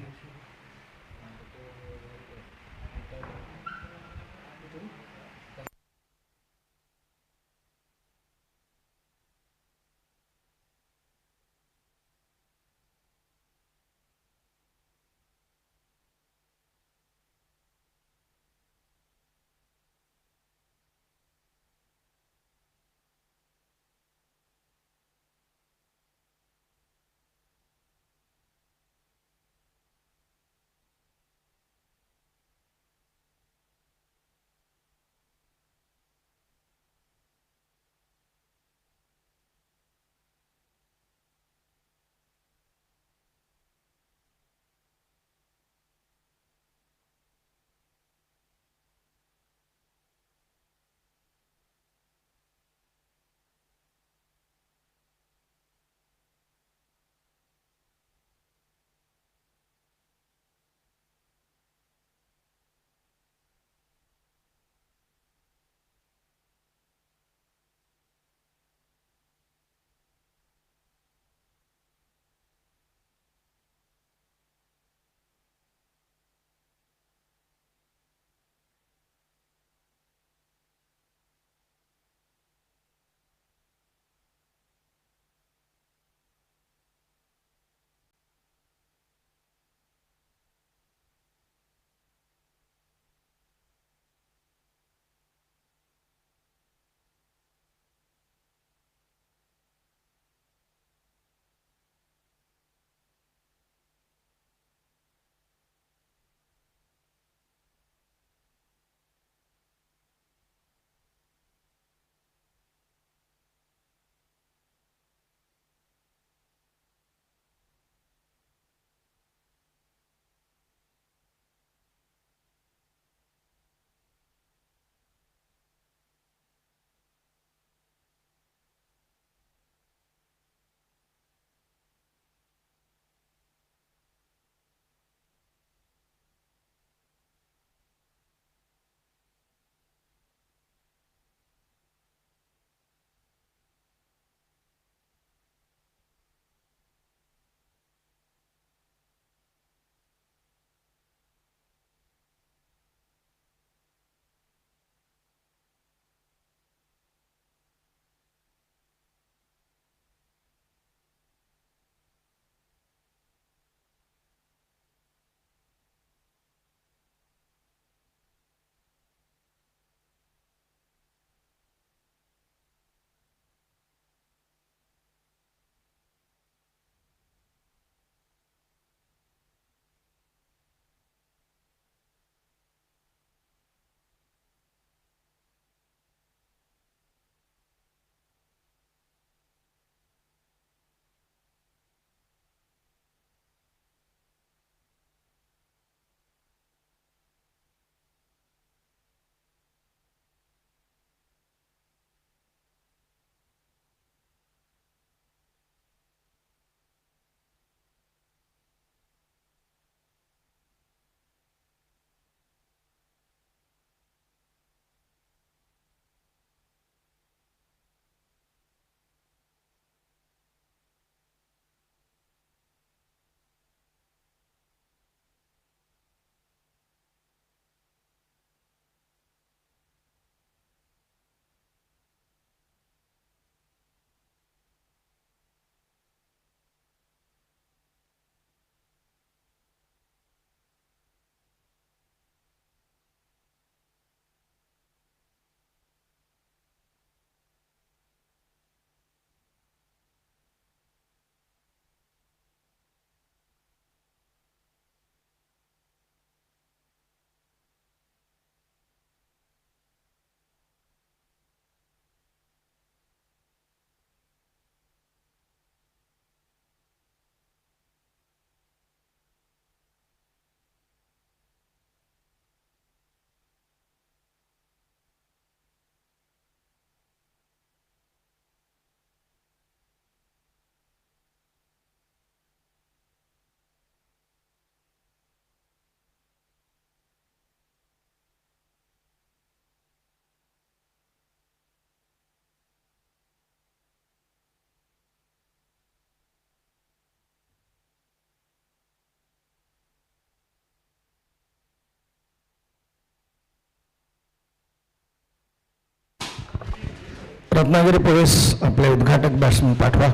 रत्नागिरी पुलिस आपले उद्घाटक बॅट्समन पाठवा.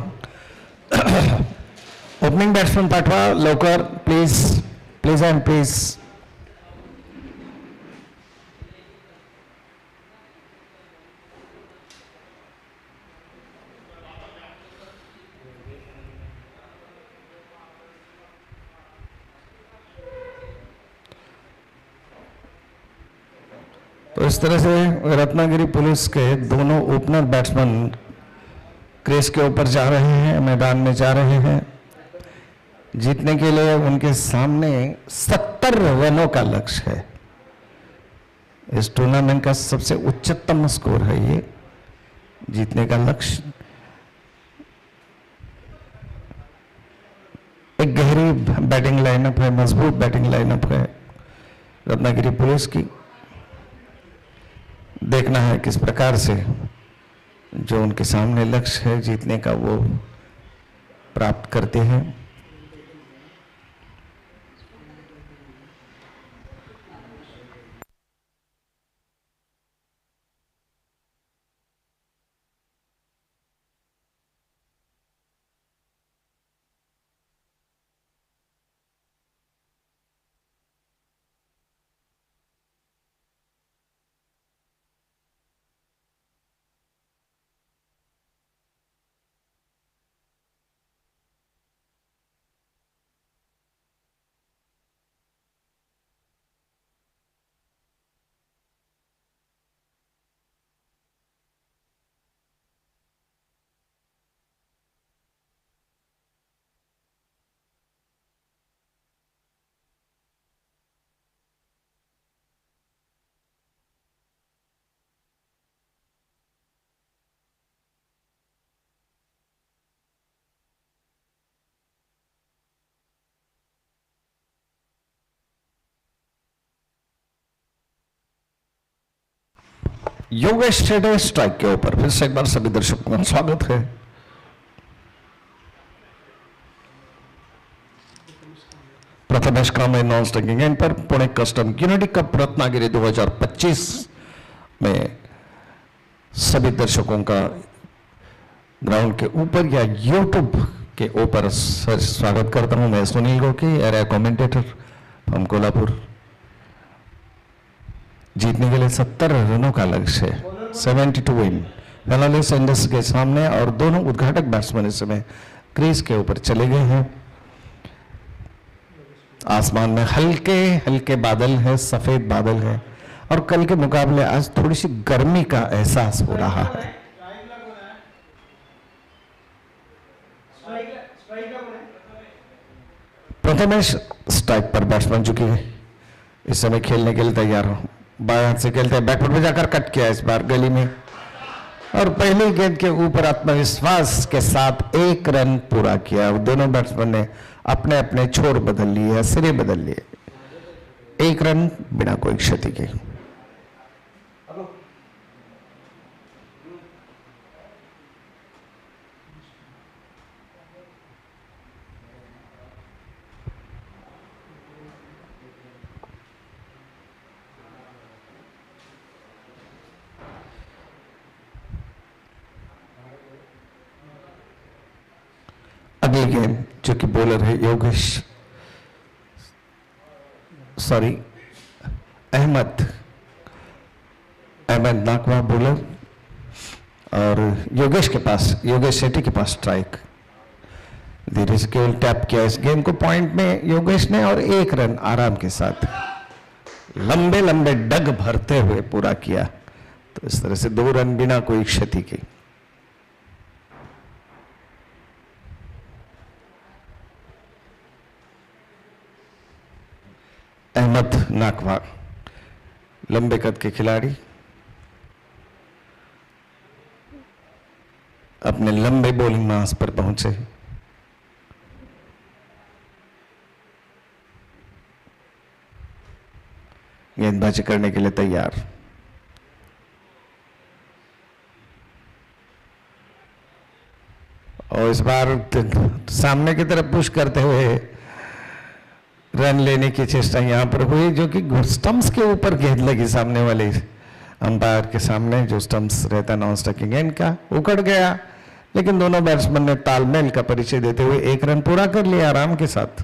ओपनिंग बॅट्समन पाठवा लवकर प्लीज, प्लीज अँड प्लीज. तो इस तरह से रत्नागिरी पुलिस के दोनों ओपनर बैट्समैन क्रीज के ऊपर जा रहे हैं, मैदान में जा रहे हैं. जीतने के लिए उनके सामने 70 रनों का लक्ष्य है. इस टूर्नामेंट का सबसे उच्चतम स्कोर है ये जीतने का लक्ष्य. एक गहरी बैटिंग लाइनअप है, मजबूत बैटिंग लाइनअप है रत्नागिरी पुलिस की. देखना है किस प्रकार से जो उनके सामने लक्ष्य है जीतने का वो प्राप्त करते हैं. योगेश शेटे स्ट्राइक के ऊपर. फिर से एक बार सभी दर्शकों का स्वागत है. Prathamesh Kamble non striking end पर. Pune Custom Unity Cup Ratnagiri 2025 में सभी दर्शकों का ग्राउंड के ऊपर या यूट्यूब के ऊपर स्वागत करता हूं. मैं Sunil Goki, area commentator from Kolhapur. जीतने के लिए 70 रनों का लक्ष्य है, 72 विन. फाइनलिस्ट इंडस के सामने और दोनों उद्घाटक बैट्समैन इस समय क्रीज के ऊपर चले गए हैं. आसमान में हल्के हल्के बादल हैं, सफेद बादल हैं और कल के मुकाबले आज थोड़ी सी गर्मी का एहसास हो रहा है. प्रथमेश स्ट्राइक पर बैट्समैन जो कि इस समय खेलने के लिए तैयार हो. बाएं हाथ से खेलते हैं, बैकफुट पे जाकर कट किया इस बार गली में और पहली गेंद के ऊपर आत्मविश्वास के साथ 1 रन पूरा किया. दोनों बैट्समैन ने अपने अपने छोर बदल लिए, सिरे बदल लिए. 1 रन बिना कोई क्षति के. अगली गेंद जो कि बॉलर है योगेश, सॉरी अहमद नाकवा बॉलर और योगेश के पास, योगेश शेट्टी के पास स्ट्राइक. धीरे से केवल टैप किया इस गेंद को पॉइंट में योगेश ने और 1 रन आराम के साथ लंबे लंबे डग भरते हुए पूरा किया. तो इस तरह से 2 रन बिना कोई क्षति के. अहमद नाकवा लंबे कद के खिलाड़ी अपने लंबे बॉलिंग मास पर पहुंचे. गेंदबाजी करने के लिए तैयार. और इस बार सामने की तरफ पुश करते हुए रन लेने की चेष्टा यहां पर हुई, जो कि स्टंप्स के ऊपर गेंद लगी सामने वाली अंपायर के सामने जो स्टंप्स रहता नॉन स्ट्राइकिंग गेंद का, उकड़ गया, लेकिन दोनों बैट्समैन ने तालमेल का परिचय देते हुए 1 रन पूरा कर लिया आराम के साथ।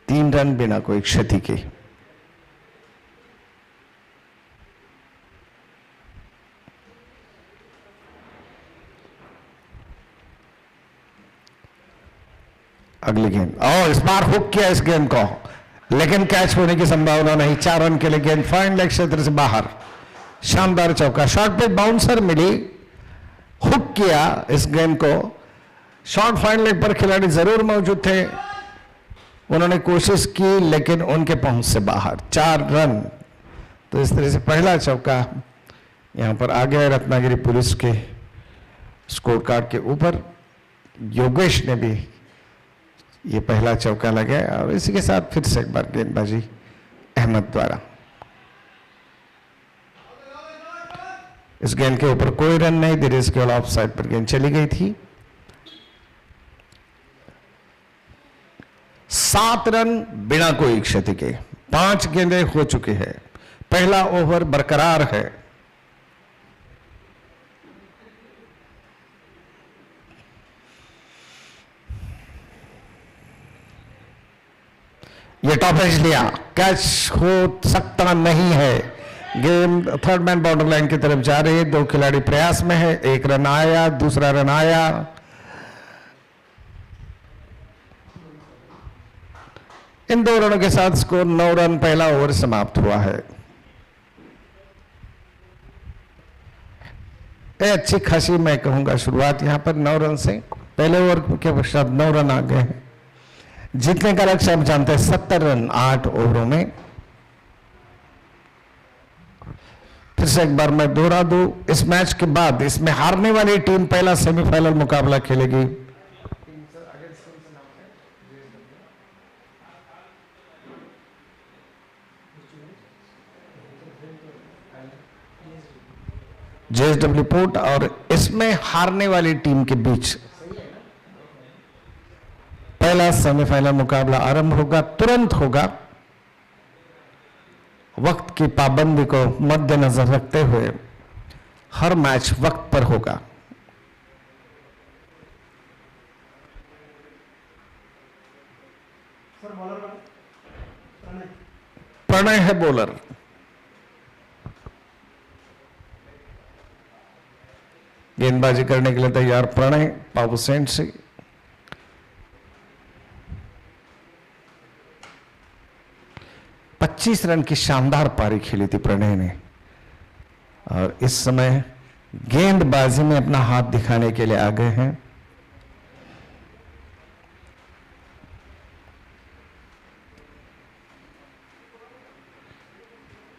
3 रन बिना कोई क्षति के। अगली गेंद, और इस बार हुक किया इस गेंद को, लेकिन कैच होने की संभावना नहीं। 4 रन के लिए गेंद फाइन लेग क्षेत्र से बाहर। शानदार चौका, शॉट पे बाउंसर मिली, हुक किया इस गेंद को। शॉट फाइन लेग पर खिलाड़ी जरूर मौजूद थे, उन्होंने कोशिश की लेकिन उनके पहुंच से बाहर। 4 रन। तो इस तरह से पहला चौका यहां पर आ गया रत्नागिरी पुलिस के स्कोर कार्ड के ऊपर। योगेश ने भी ये पहला चौका लगाया और इसी के साथ फिर से एक बार गेंदबाजी अहमद द्वारा। इस गेंद के ऊपर कोई रन नहीं, धीरे से केवल ऑफ साइड पर गेंद चली गई थी। 7 रन बिना कोई क्षति के। 5 गेंदें हो चुकी है, पहला ओवर बरकरार है। ये टॉप एज लिया, कैच हो सकता नहीं है। गेंद थर्ड मैन बाउंड्री लाइन की तरफ जा रही है, 2 खिलाड़ी प्रयास में है। 1 रन आया, दूसरा रन आया। इन 2 रनों के साथ स्कोर 9 रन, पहला ओवर समाप्त हुआ है। अच्छी खासी मैं कहूंगा शुरुआत यहां पर 9 रन से। पहले ओवर के पश्चात 9 रन आ गए हैं। जीतने का लक्ष्य हम जानते हैं 70 रन 8 ओवरों में। फिर से एक बार मैं दोहरा दूं, इस मैच के बाद इसमें हारने वाली टीम पहला सेमीफाइनल मुकाबला खेलेगी। JSW पोर्ट, और इसमें हारने वाली टीम के बीच पहला सेमीफाइनल मुकाबला आरंभ होगा, तुरंत होगा। वक्त की पाबंदी को मद्देनजर रखते हुए हर मैच वक्त पर होगा। सर बॉलर प्रणय है बॉलर। गेंदबाजी करने के लिए तैयार प्रणय बाबू सेंट से। पच्चीस रन की शानदार पारी खेली थी प्रणय ने, और इस समय गेंदबाजी में अपना हाथ दिखाने के लिए आ गए हैं।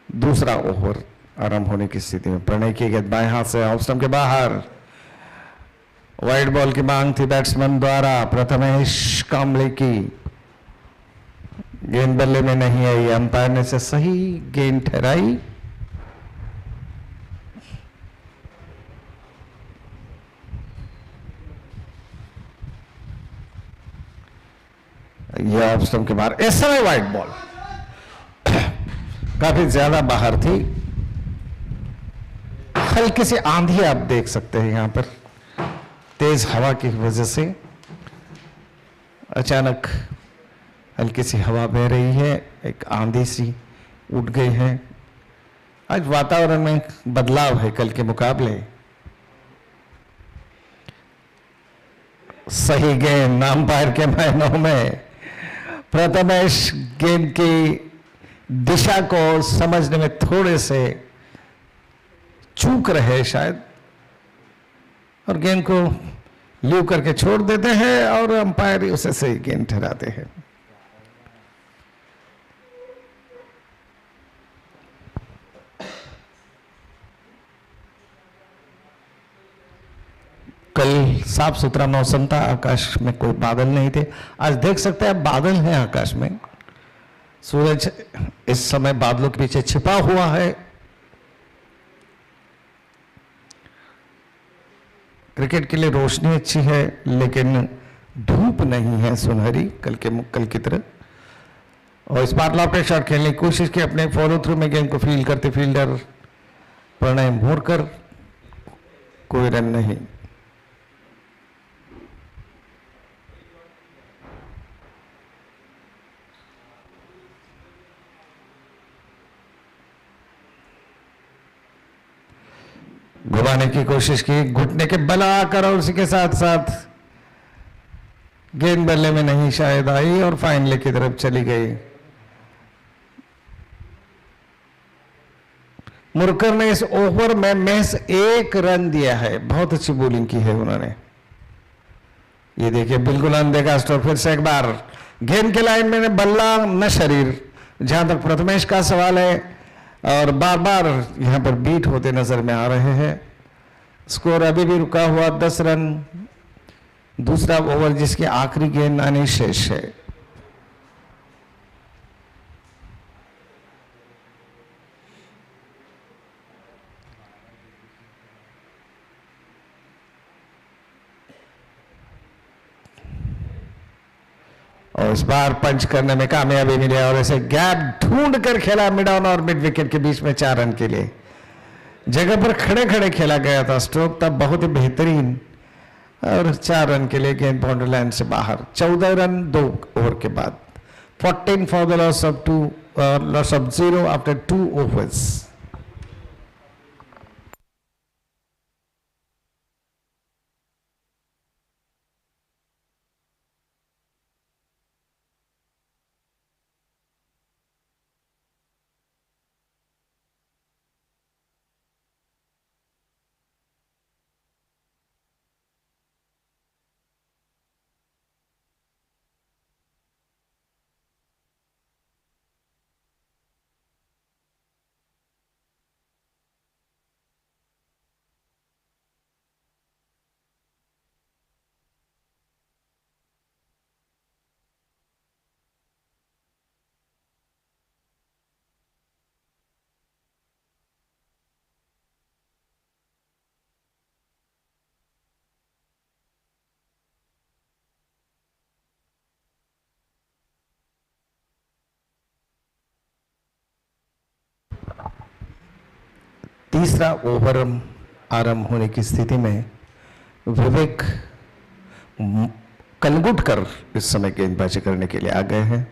दूसरा ओवर आरंभ होने की स्थिति में प्रणय की गेंद बाएं हाथ से ऑफ स्टंप के बाहर। वाइड बॉल की मांग थी बैट्समैन द्वारा। प्रथमेश कांबले की गेंद बल्ले में नहीं आई, अंपायर ने से सही गेंद ठहराई। यह ऑफ स्टंप के बाहर। इस समय वाइड बॉल काफी ज्यादा बाहर थी। हल्की सी आंधी आप देख सकते हैं यहां पर, तेज हवा की वजह से अचानक हल्की सी हवा बह रही है, एक आंधी सी उठ गई है। आज वातावरण में बदलाव है कल के मुकाबले। सही गेंद अंपायर के मायनों में। प्रथमेश गेंद की दिशा को समझने में थोड़े से चूक रहे शायद, और गेंद को लीव करके छोड़ देते हैं और अंपायर उसे सही गेंद ठहराते हैं। कल साफ सुथरा मौसम था, आकाश में कोई बादल नहीं थे। आज देख सकते हैं बादल हैं आकाश में। सूरज इस समय बादलों के पीछे छिपा हुआ है। क्रिकेट के लिए रोशनी अच्छी है, लेकिन धूप नहीं है सुनहरी कल की तरह। और इस बार लॉफ्टेड शॉट खेलने की कोशिश की, अपने फॉलो थ्रू में गेंद को फील करते फील्डर प्रणय मोरकर, कोई रन नहीं। घुमाने की कोशिश की, घुटने के बल आकर और उसी के साथ साथ गेंद बल्ले में नहीं शायद आई और फाइनल की तरफ चली गई। मुरकर ने इस ओवर में महज 1 रन दिया है, बहुत अच्छी बॉलिंग की है उन्होंने। ये देखिए बिल्कुल अनदेखा स्ट्रोक, फिर से एक बार गेंद के लाइन में बल्ला न शरीर, जहां तक प्रथमेश का सवाल है, और बार बार यहां पर बीट होते नजर में आ रहे हैं। स्कोर अभी भी रुका हुआ 10 रन, दूसरा ओवर जिसकी आखिरी गेंद आनी शेष है। और इस बार पंच करने में कामयाबी मिली और ऐसे गैप ढूंढ कर खेला मिड ऑन और मिड विकेट के बीच में 4 रन के लिए। जगह पर खड़े खड़े खेला गया था स्ट्रोक, तब बहुत ही बेहतरीन, और 4 रन के लिए गेंद बाउंड्री लाइन से बाहर। 14 रन 2 ओवर के बाद, 14 for the loss of 0 after 2 overs। तीसरा ओवर आरंभ होने की स्थिति में विवेक कलगुटकर इस समय गेंदबाजी करने के लिए आ गए हैं।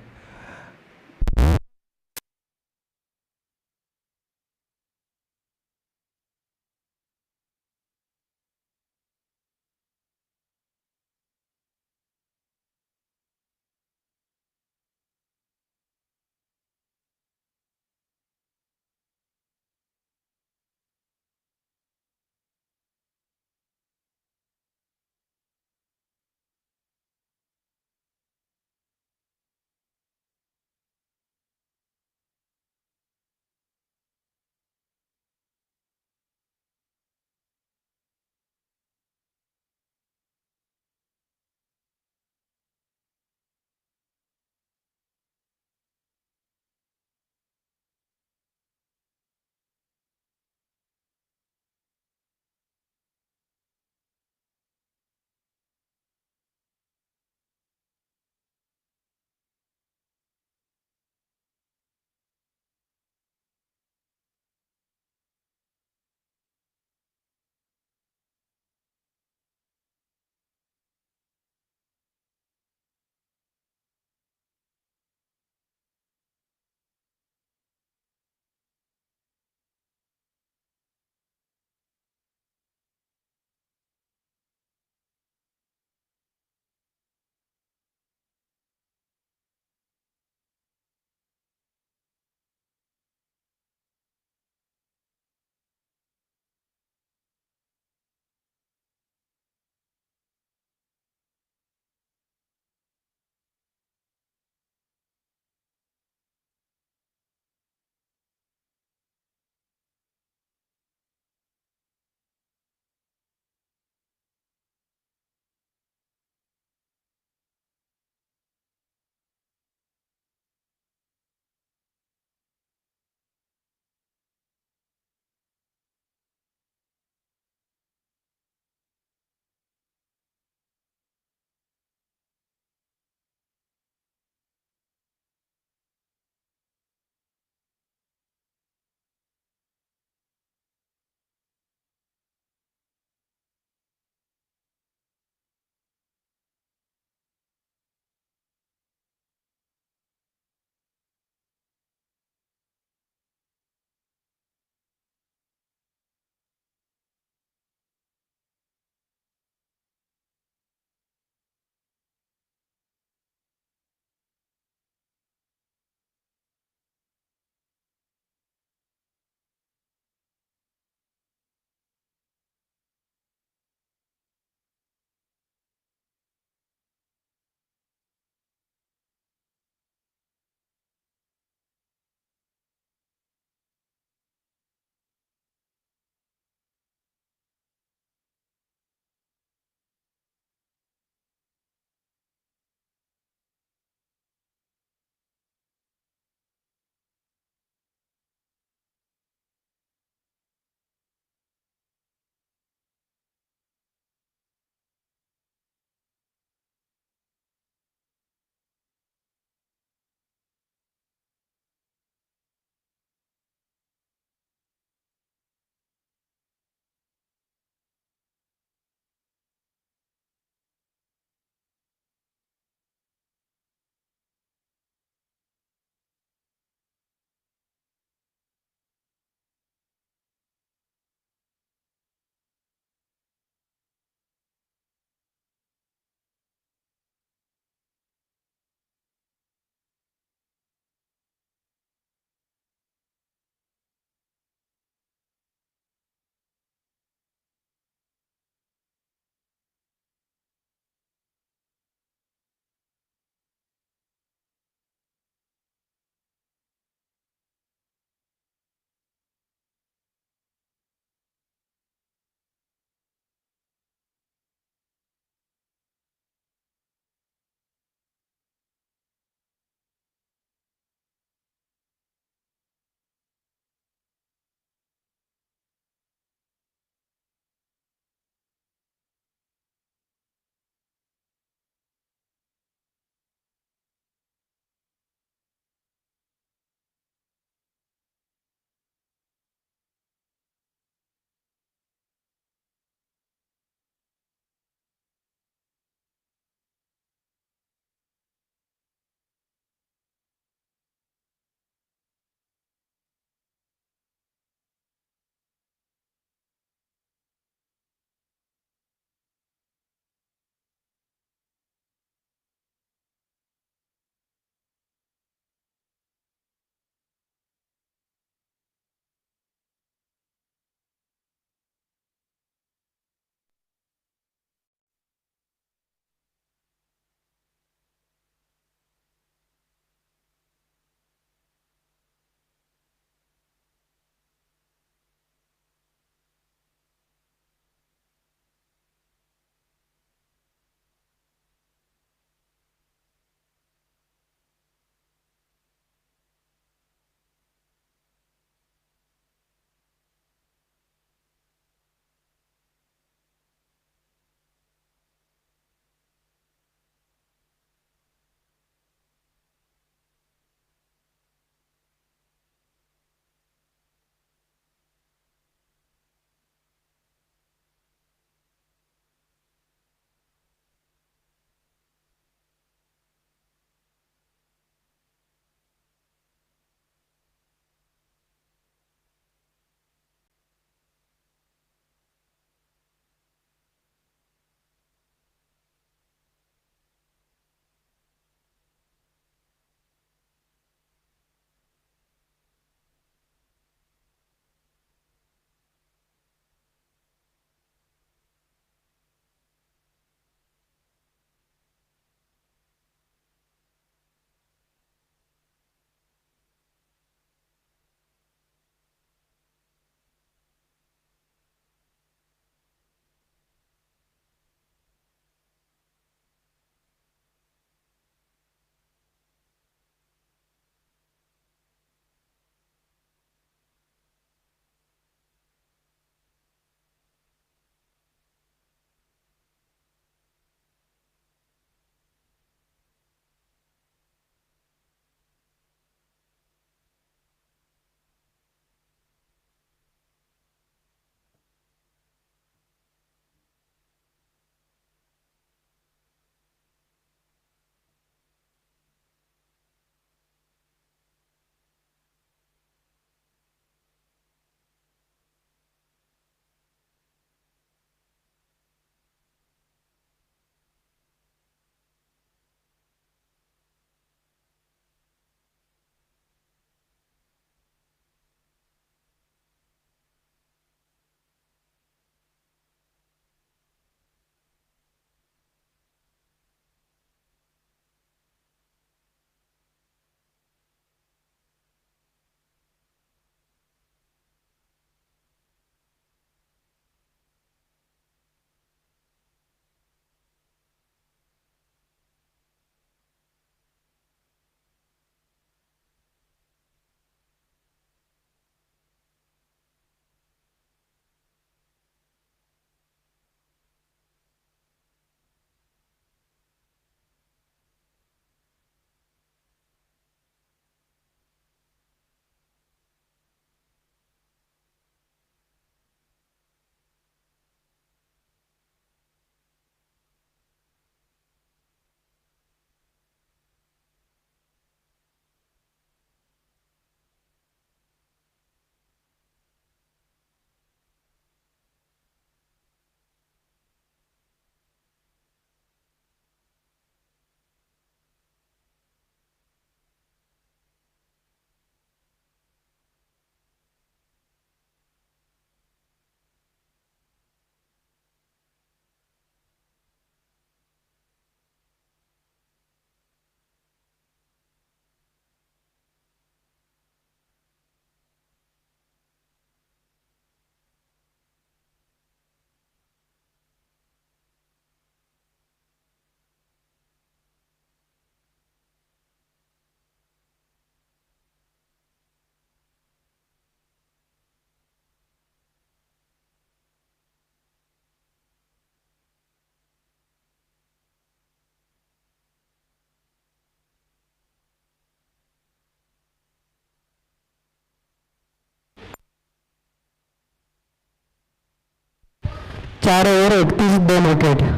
4 ओवर 31 2 विकेट।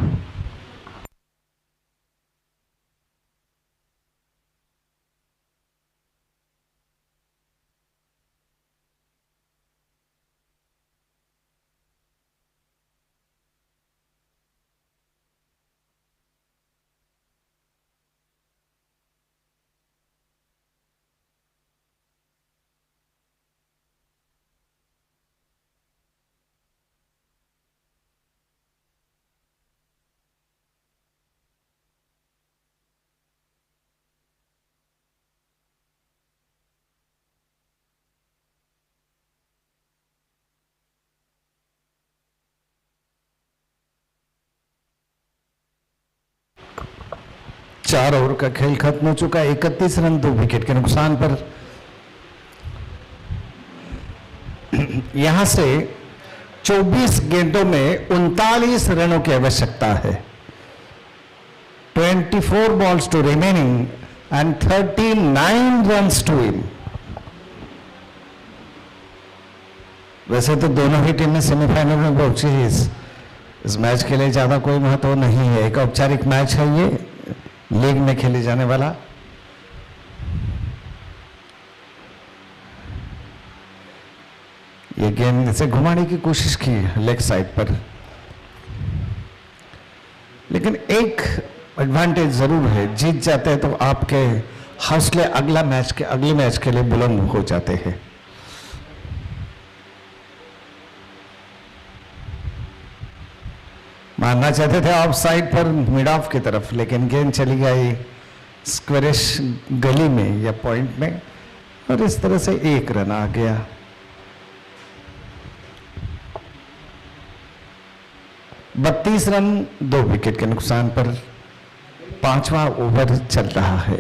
चार ओवर का खेल खत्म हो चुका है। 31 रन 2 विकेट के नुकसान पर यहां से 24 गेंदों में 39 रनों की आवश्यकता है। 24 balls to remaining and 39 runs to win. वैसे तो दोनों ही टीमें सेमीफाइनल में पहुंची है। इस मैच के लिए ज्यादा कोई महत्व नहीं है। एक औपचारिक मैच है ये, लीग में खेले जाने वाला। ये गेंद से घुमाने की कोशिश की लेग साइड पर, लेकिन एक एडवांटेज जरूर है, जीत जाते हैं तो आपके हौसले अगले मैच के लिए बुलंद हो जाते हैं। मारना चाहते थे ऑफ साइड पर मिड ऑफ की तरफ, लेकिन गेंद चली गई स्क्वेरिश गली में या पॉइंट में, और इस तरह से 1 रन आ गया। बत्तीस रन 2 विकेट के नुकसान पर 5वां ओवर चल रहा है।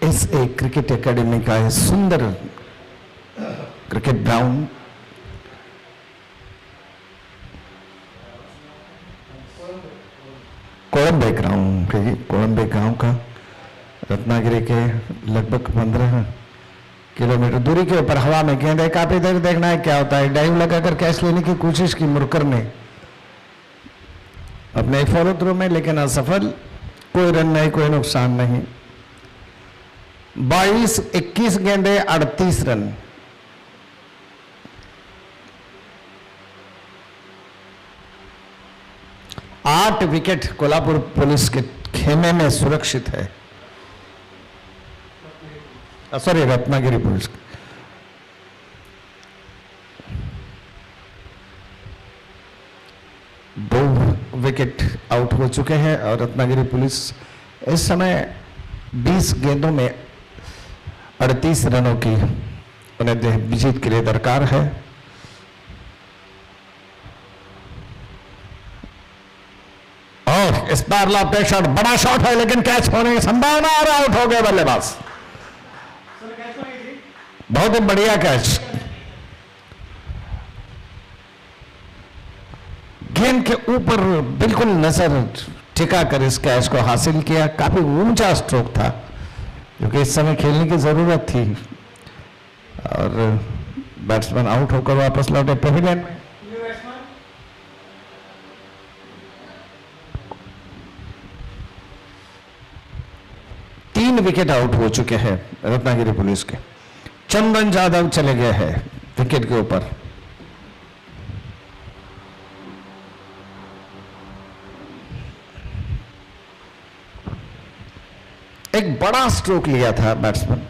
एसए क्रिकेट एकेडमी का है सुंदर cricket ground. Kolambe ground, Kolambe गांव का रत्नागिरी के लगभग 15 किलोमीटर दूरी के ऊपर हवा में गेंद है। काफी देर देखना है क्या होता है। डाइव लगाकर कैच लेने की कोशिश की मुरकर ने अपने फॉलो थ्रू में, लेकिन असफल। कोई रन नहीं, कोई नुकसान नहीं। 22-21 गेंदे 38 रन। आठ विकेट कोल्हापुर पुलिस के खेमे में सुरक्षित है। Sorry, Ratnagiri police. दो विकेट आउट हो चुके हैं और रत्नागिरी पुलिस इस समय 20 गेंदों में 38 रनों की उन्हें जीत के लिए दरकार है। और इस बार लॉफ्टेड शॉट, बड़ा शॉट है लेकिन कैच होने की संभावना और आउट हो गए बल्लेबाज। बहुत ही बढ़िया कैच। गेंद के ऊपर बिल्कुल नजर टिका कर इस कैच को हासिल किया। काफी ऊंचा स्ट्रोक था क्योंकि इस समय खेलने की जरूरत थी और बैट्समैन आउट होकर वापस लौटे पेविलियन में। तीन विकेट आउट हो चुके हैं रत्नागिरी पुलिस के। चंदन यादव चले गए हैं विकेट के ऊपर। एक बड़ा स्ट्रोक लिया था बैट्समैन।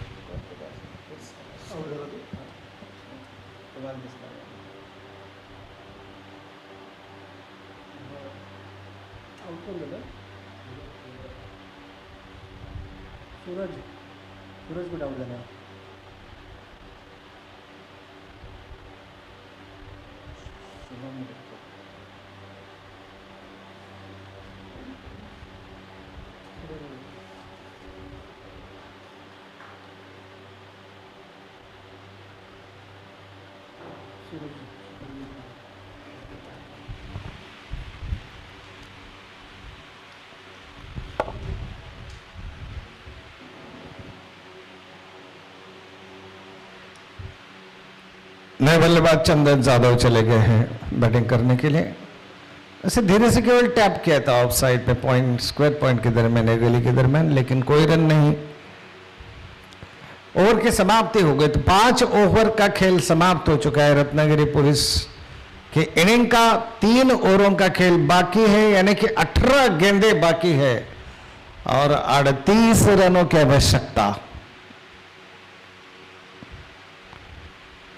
सूरज को डाउट देना है। नए बल्लेबाज चंदन जाधव चले गए हैं बैटिंग करने के लिए। ऐसे धीरे से केवल टैप किया था ऑफ साइड पे पॉइंट, स्क्वायर पॉइंट के दरमियान, गली के दरमियान, लेकिन कोई रन नहीं। ओवर की समाप्ति हो गई, तो 5 ओवर का खेल समाप्त हो चुका है। रत्नागिरी पुलिस के इनिंग का 3 ओवरों का खेल बाकी है, यानी कि 18 गेंदें बाकी है और 38 रनों की आवश्यकता।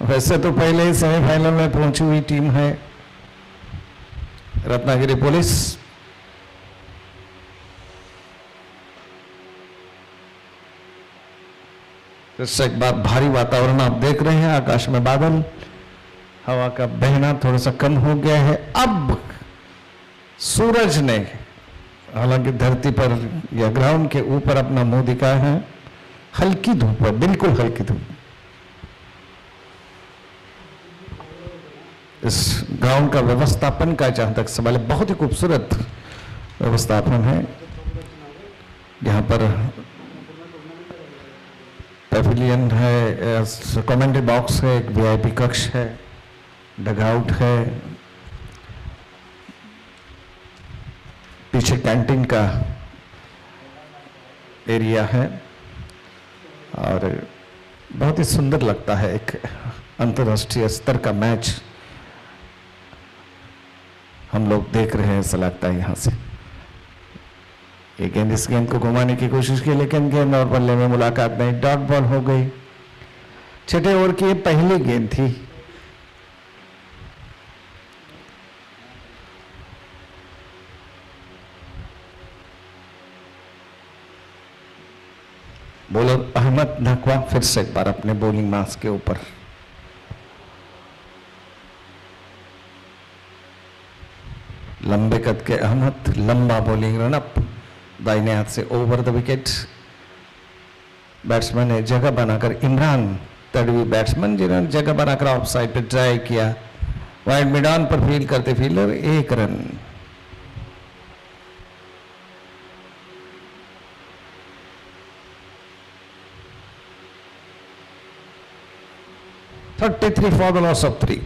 वैसे तो पहले ही सेमीफाइनल में पहुंची हुई टीम है रत्नागिरी पुलिस। इससे एक बार भारी वातावरण आप देख रहे हैं, आकाश में बादल, हवा का बहना थोड़ा सा कम हो गया है। अब सूरज ने हालांकि धरती पर या ग्राउंड के ऊपर अपना मुंह दिखाया है। हल्की धूप है, बिल्कुल हल्की धूप। इस ग्राउंड का व्यवस्थापन का जहां तक सवाल है, बहुत ही खूबसूरत व्यवस्थापन है। यहाँ पर पैविलियन है, कमेंट्री बॉक्स है, एक वीआईपी कक्ष है, डगआउट है, पीछे कैंटीन का एरिया है और बहुत ही सुंदर लगता है। एक अंतर्राष्ट्रीय स्तर का मैच हम लोग देख रहे हैं, ऐसा लगता है यहां से। ये गेंद, इस गेंद को घुमाने की कोशिश की, लेकिन गेंद और बल्ले में मुलाकात नहीं, डॉट बॉल हो गई। छठे ओवर की ये पहली गेंद थी। बॉलर अहमद नकवा फिर से एक बार अपने बॉलिंग मास्क के ऊपर। लंबे कद के अहमद, लंबा बॉलिंग रनअप दाहिने हाथ से ओवर द विकेट। बैट्समैन ने जगह बनाकर, इमरान तड़वी बैट्समैन जिन्होंने जगह बनाकर ऑफ साइड पे ट्राई किया, वाइड मिडान पर फील्ड करते fielder 1 run. (33 for the loss of 3).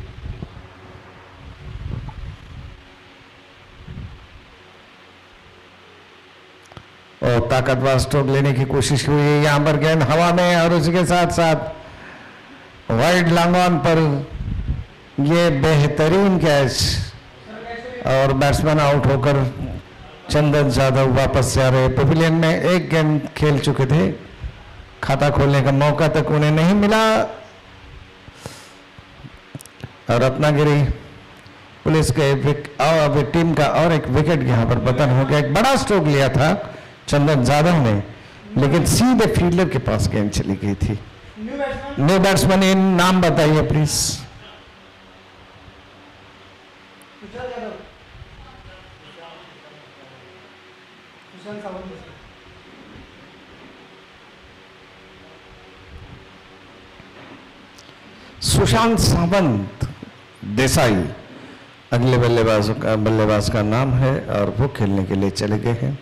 और ताकतवर स्ट्रोक लेने की कोशिश हुई है, यहां पर गेंद हवा में और उसके साथ साथ वाइड लॉन्ग ऑन पर ये बेहतरीन कैच और बैट्समैन आउट होकर चंदन जाधव वापस जा रहे। पेविलियन में एक गेंद खेल चुके थे, खाता खोलने का मौका तक उन्हें नहीं मिला और रत्नागिरी पुलिस के टीम का और एक विकेट यहां पर पतन हो गया। एक बड़ा स्ट्रोक लिया था चंदन जाधव ने, लेकिन सीधे फील्डर के पास गेंद चली गई थी। न्यू बैट्समैन, इन नाम बताइए प्लीज। सुशांत सावंत देसाई अगले बल्लेबाज का नाम है और वो खेलने के लिए चले गए हैं।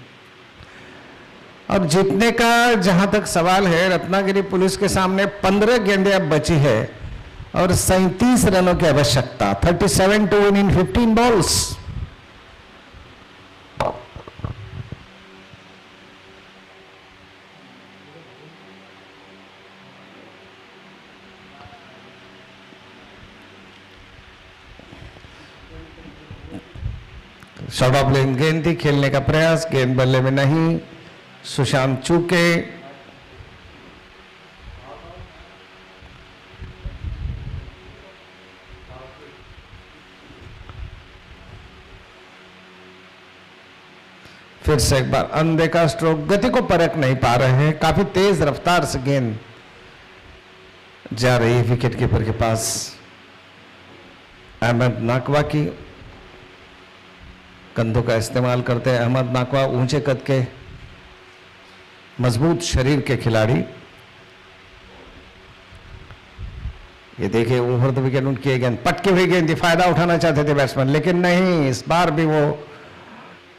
अब जीतने का जहां तक सवाल है, रत्नागिरी पुलिस के सामने 15 गेंदें अब बची है और 37 रनों की आवश्यकता। 37 to win in 15 balls। Short of length गेंद थी, खेलने का प्रयास, गेंद बल्ले में नहीं, सुशांत चूके। फिर से एक बार अनदेखा स्ट्रोक, गति को परख नहीं पा रहे हैं, काफी तेज रफ्तार से गेंद जा रही है विकेट कीपर के पास। अहमद नाकवा की कंधों का इस्तेमाल करते हैं। अहमद नाकवा ऊंचे कद के मजबूत शरीर के खिलाड़ी। ये देखिए ओवर द विकेट उनकी गेंद, पटकी हुई गेंद, फायदा उठाना चाहते थे बैट्समैन, लेकिन नहीं, इस बार भी वो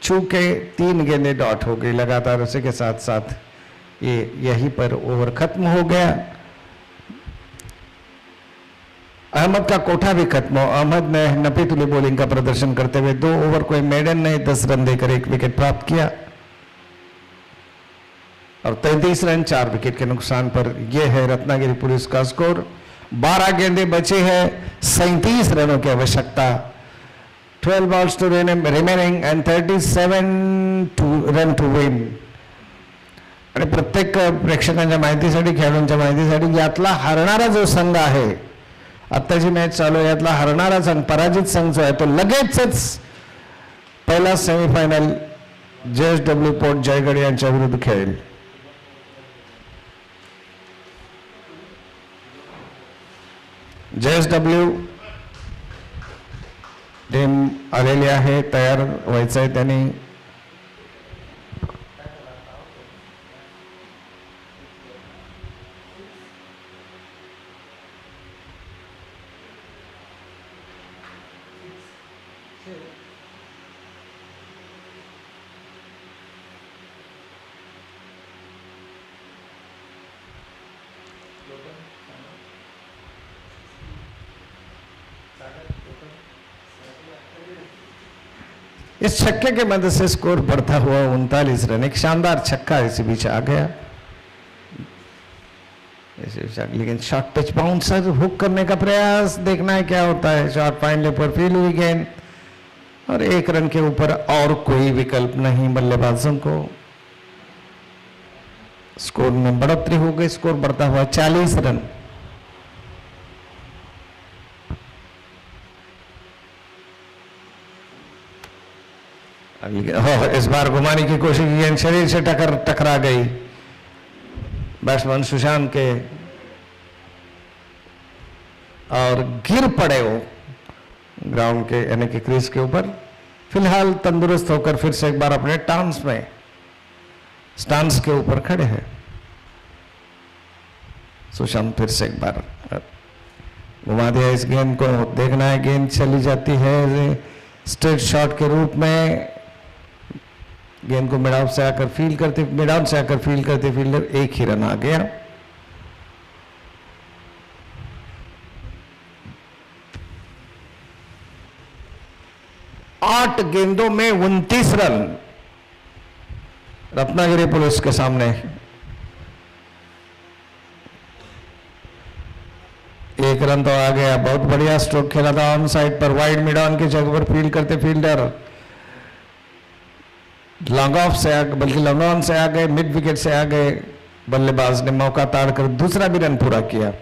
चूके 3 गेंदें डॉट हो गई लगातार। उसी के साथ साथ ये यहीं पर ओवर खत्म हो गया। अहमद का कोठा भी खत्म हो। अहमद ने नपीतुली बॉलिंग का प्रदर्शन करते हुए 2 ओवर कोई मेडन ने 10 रन देकर 1 विकेट प्राप्त किया और 33 रन 4 विकेट के नुकसान पर यह है रत्नागिरी पुलिस का स्कोर। 12 गेंदें बची है, 37 रनों की आवश्यकता। 12 balls to remaining and 37 run to win. आणि प्रत्येक प्रेक्षकांच्या माहितीसाठी, खेळाडूंच्या माहितीसाठी, यातला हरणारा जो संघ आहे, आत्ताची मॅच चालू आहे, यातला हरणारा संघ, पराजित संघ जो आहे तो लगेचच पहिला सेमीफायनल JSW पोर्ट जयगड यांच्या विरुद्ध खेळेल. JSW टीम आलेली आहे, तयार व्हायचं आहे त्यांनी. इस छक्के के मदद से स्कोर बढ़ता हुआ 39 रन। एक शानदार छक्का इसी बीच आ गया, लेकिन शॉर्ट पिच बाउंसर हुक करने का प्रयास, देखना है क्या होता है। शॉर्ट फाइन ले पर फील हुई गेंद और 1 रन के ऊपर और कोई विकल्प नहीं बल्लेबाजों को। स्कोर में बढ़ोतरी हो गई, स्कोर बढ़ता हुआ 40 रन। इस बार घुमाने की कोशिश की, गेंद शरीर से टकरा गई बैट्समैन सुशांत के और गिर पड़े वो ग्राउंड के यानी कि क्रीज के ऊपर। फिलहाल तंदुरुस्त होकर फिर से एक बार अपने स्टांस के ऊपर खड़े हैं सुशांत। फिर से एक बार घुमा दिया इस गेंद को, देखना है गेंद चली जाती है स्ट्रेट शॉट के रूप में। गेंद को मिडाउन से आकर फील करते फील्डर 1 ही रन आ गया। आठ गेंदों में 29 रन रत्नागिरी पुलिस के सामने। एक रन तो आ गया, बहुत बढ़िया स्ट्रोक खेला था ऑन साइड पर, वाइड मिड ऑन की जगह पर फील्ड करते फील्डर लॉन्ग ऑफ से बल्कि लॉन्ग ऑन से आ गए, मिड विकेट से आ गए। बल्लेबाज ने मौका ताड़कर दूसरा भी रन पूरा किया।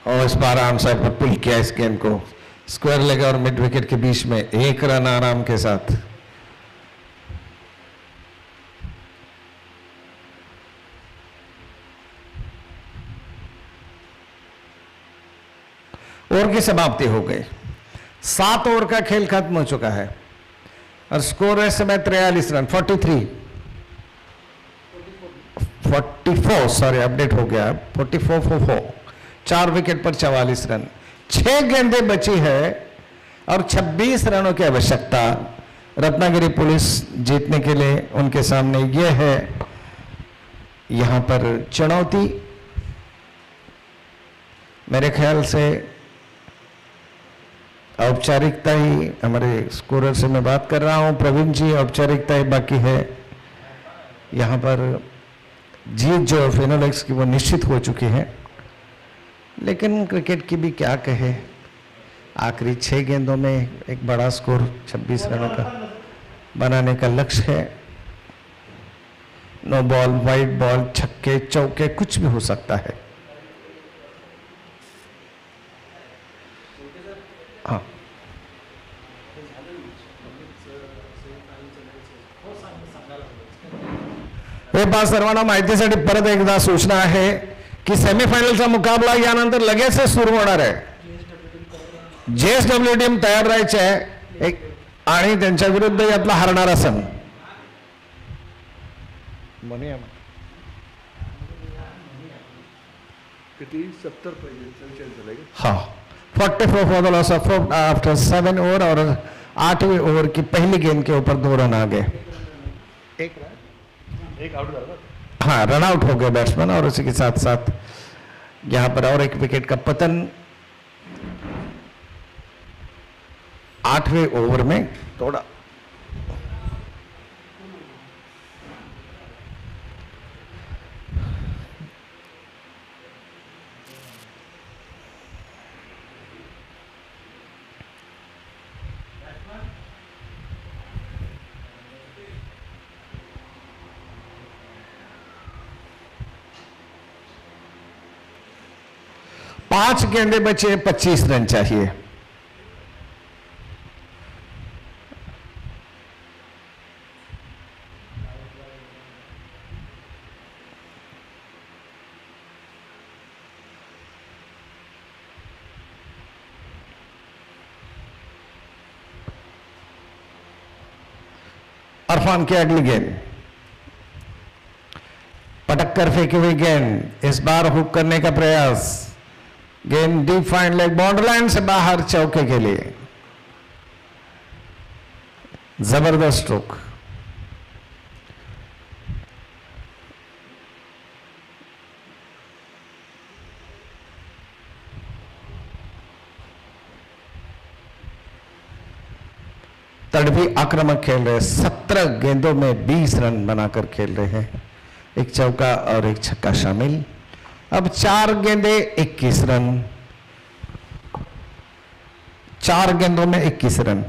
और इस बार आराम साइड पर पुल किया इस गेंद को, स्क्वायर लेग और मिड विकेट के बीच में 1 रन आराम के साथ। ओवर की समाप्ति हो गई। 7 ओवर का खेल खत्म हो चुका है और स्कोर है इस समय 43 रन 44 सॉरी अपडेट हो गया 44 4 विकेट पर 44 रन। 6 गेंदें बची है और 26 रनों की आवश्यकता। रत्नागिरी पुलिस जीतने के लिए उनके सामने यह है यहां पर चुनौती। मेरे ख्याल से औपचारिकता ही, हमारे स्कोरर से मैं बात कर रहा हूं प्रवीण जी, औपचारिकता ही बाकी है। यहां पर जीत जो फिनोलेक्स की वो निश्चित हो चुकी है, लेकिन क्रिकेट की भी क्या कहे, आखिरी 6 गेंदों में एक बड़ा स्कोर 26 रनों का बनाने का लक्ष्य है। नो बॉल, वाइड बॉल, छक्के चौके कुछ भी हो सकता है। हाँ, हे पहा सर्वांना माहितीसाठी परत एकदा सूचना आहे की सेमीफायनलचा मुकाबला यानंतर लगेच सुरू होणार आहे। JSW टीम तयार राहायची आहे एक आणि त्यांच्या विरुद्ध यातला हरणारा संघ। किती 70 पाहिजे 44 झाले का हाँ 44 for the loss of 4 after 7 over और 8वें ओवर की पहली गेंद के ऊपर 2 रन आ गए। एक आउट झाला ना हाँ रन आउट हो गए बैट्समैन और उसी के साथ साथ यहां पर और एक विकेट का पतन 8वें ओवर में थोड़ा पांच गेंदे बचे 25 रन चाहिए। अरफान की अगली गेंद पटक कर फेंकी हुई गेंद, इस बार हुक करने का प्रयास, गेंद deep fine leg boundary line से बाहर चौके के लिए, जबरदस्त स्ट्रोक। तड़वी आक्रामक खेल रहे, 17 गेंदों में 20 रन बनाकर खेल रहे हैं, एक चौका और एक छक्का शामिल। अब 4 गेंदे 21 रन, 4 गेंदों में 21 रन।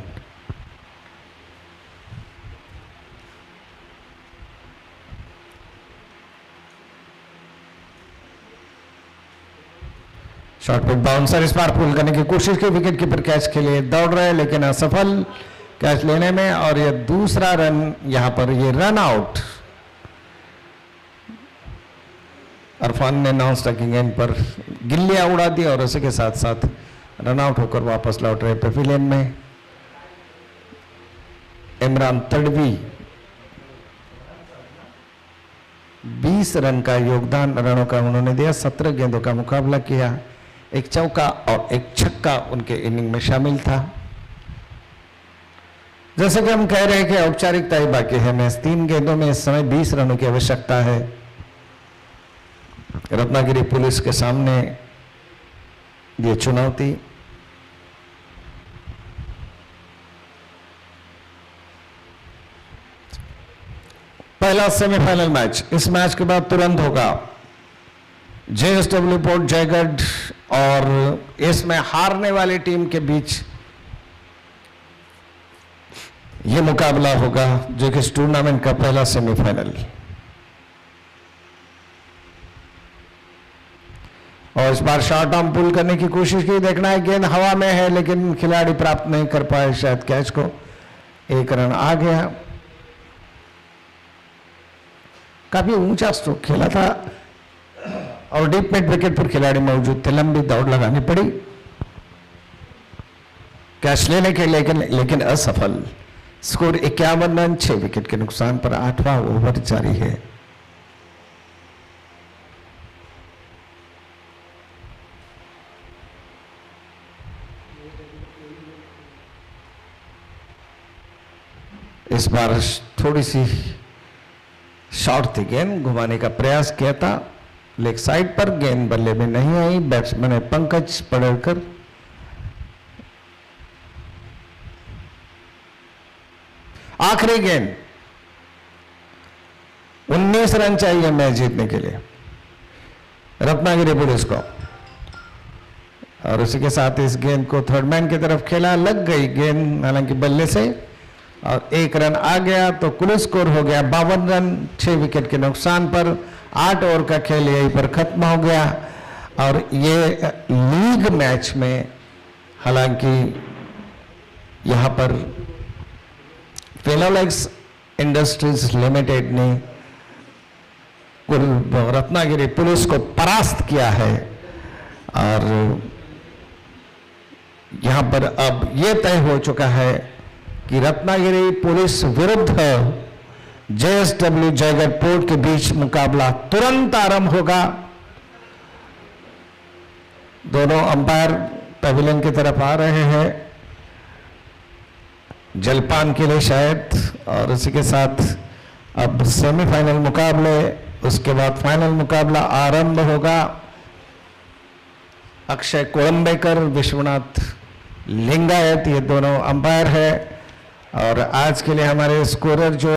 शॉर्ट पिच बाउंसर, इस बार पुल करने की कोशिश की, विकेट कीपर कैच के लिए दौड़ रहे लेकिन असफल कैच लेने में, और यह दूसरा रन यहां पर ये रन आउट। अरफान ने नॉन स्ट्राइकिंग एंड पर गिल्लियां उड़ा दी और उसी के साथ साथ रन आउट होकर वापस लौट रहे पेविलियन में। इमरान तड़वी 20 रन का योगदान रनों का उन्होंने दिया, 17 गेंदों का मुकाबला किया, एक चौका और एक छक्का उनके इनिंग में शामिल था। जैसे कि हम कह रहे हैं कि औपचारिकता ही बाकी है, मैच 3 गेंदों में इस समय 20 रनों की आवश्यकता है। रत्नागिरी पुलिस के सामने ये चुनौती। पहला सेमीफाइनल मैच, इस मैच के बाद तुरंत होगा जेएसडब्ल्यू पोर्ट जयगढ़ और इसमें हारने वाली टीम के बीच ये मुकाबला होगा, जो कि इस टूर्नामेंट का पहला सेमीफाइनल। और इस बार शॉर्ट आर्म पुल करने की कोशिश की, देखना है गेंद हवा में है लेकिन खिलाड़ी प्राप्त नहीं कर पाए शायद कैच को, 1 रन आ गया। काफी ऊंचा स्ट्रोक खेला था और डीप मिड विकेट पर खिलाड़ी मौजूद थे, लंबी दौड़ लगानी पड़ी कैच लेने के, लेकिन असफल। स्कोर 51 रन, 6 विकेट के नुकसान पर 8वां ओवर जारी है। इस बार थोड़ी सी शॉर्ट थी गेंद, घुमाने का प्रयास किया था लेग साइड पर, गेंद बल्ले में नहीं आई। बैट्समैन है पंकज पड़कर। आखिरी गेंद, 19 रन चाहिए मैच जीतने के लिए रत्नागिरी पुलिस को, और उसी के साथ इस गेंद को थर्ड मैन की तरफ खेला, लग गई गेंद हालांकि बल्ले से, और 1 रन आ गया तो कुल स्कोर हो गया 52 रन, 6 विकेट के नुकसान पर। 8 ओवर का खेल यहीं पर खत्म हो गया। और ये लीग मैच में हालांकि यहां पर फेनोलेक्स इंडस्ट्रीज लिमिटेड ने कुल रत्नागिरी पुलिस को परास्त किया है, और यहां पर अब यह तय हो चुका है कि रत्नागिरी पुलिस विरुद्ध जेएसडब्ल्यू जयगढ़ पोर्ट के बीच मुकाबला तुरंत आरंभ होगा। दोनों अंपायर पवेलियन की तरफ आ रहे हैं जलपान के लिए शायद, और उसी के साथ अब सेमीफाइनल मुकाबले, उसके बाद फाइनल मुकाबला आरंभ होगा। अक्षय कोळंबेकर, विश्वनाथ लिंगायत, ये दोनों अंपायर है। और आज के लिए हमारे स्कोरर जो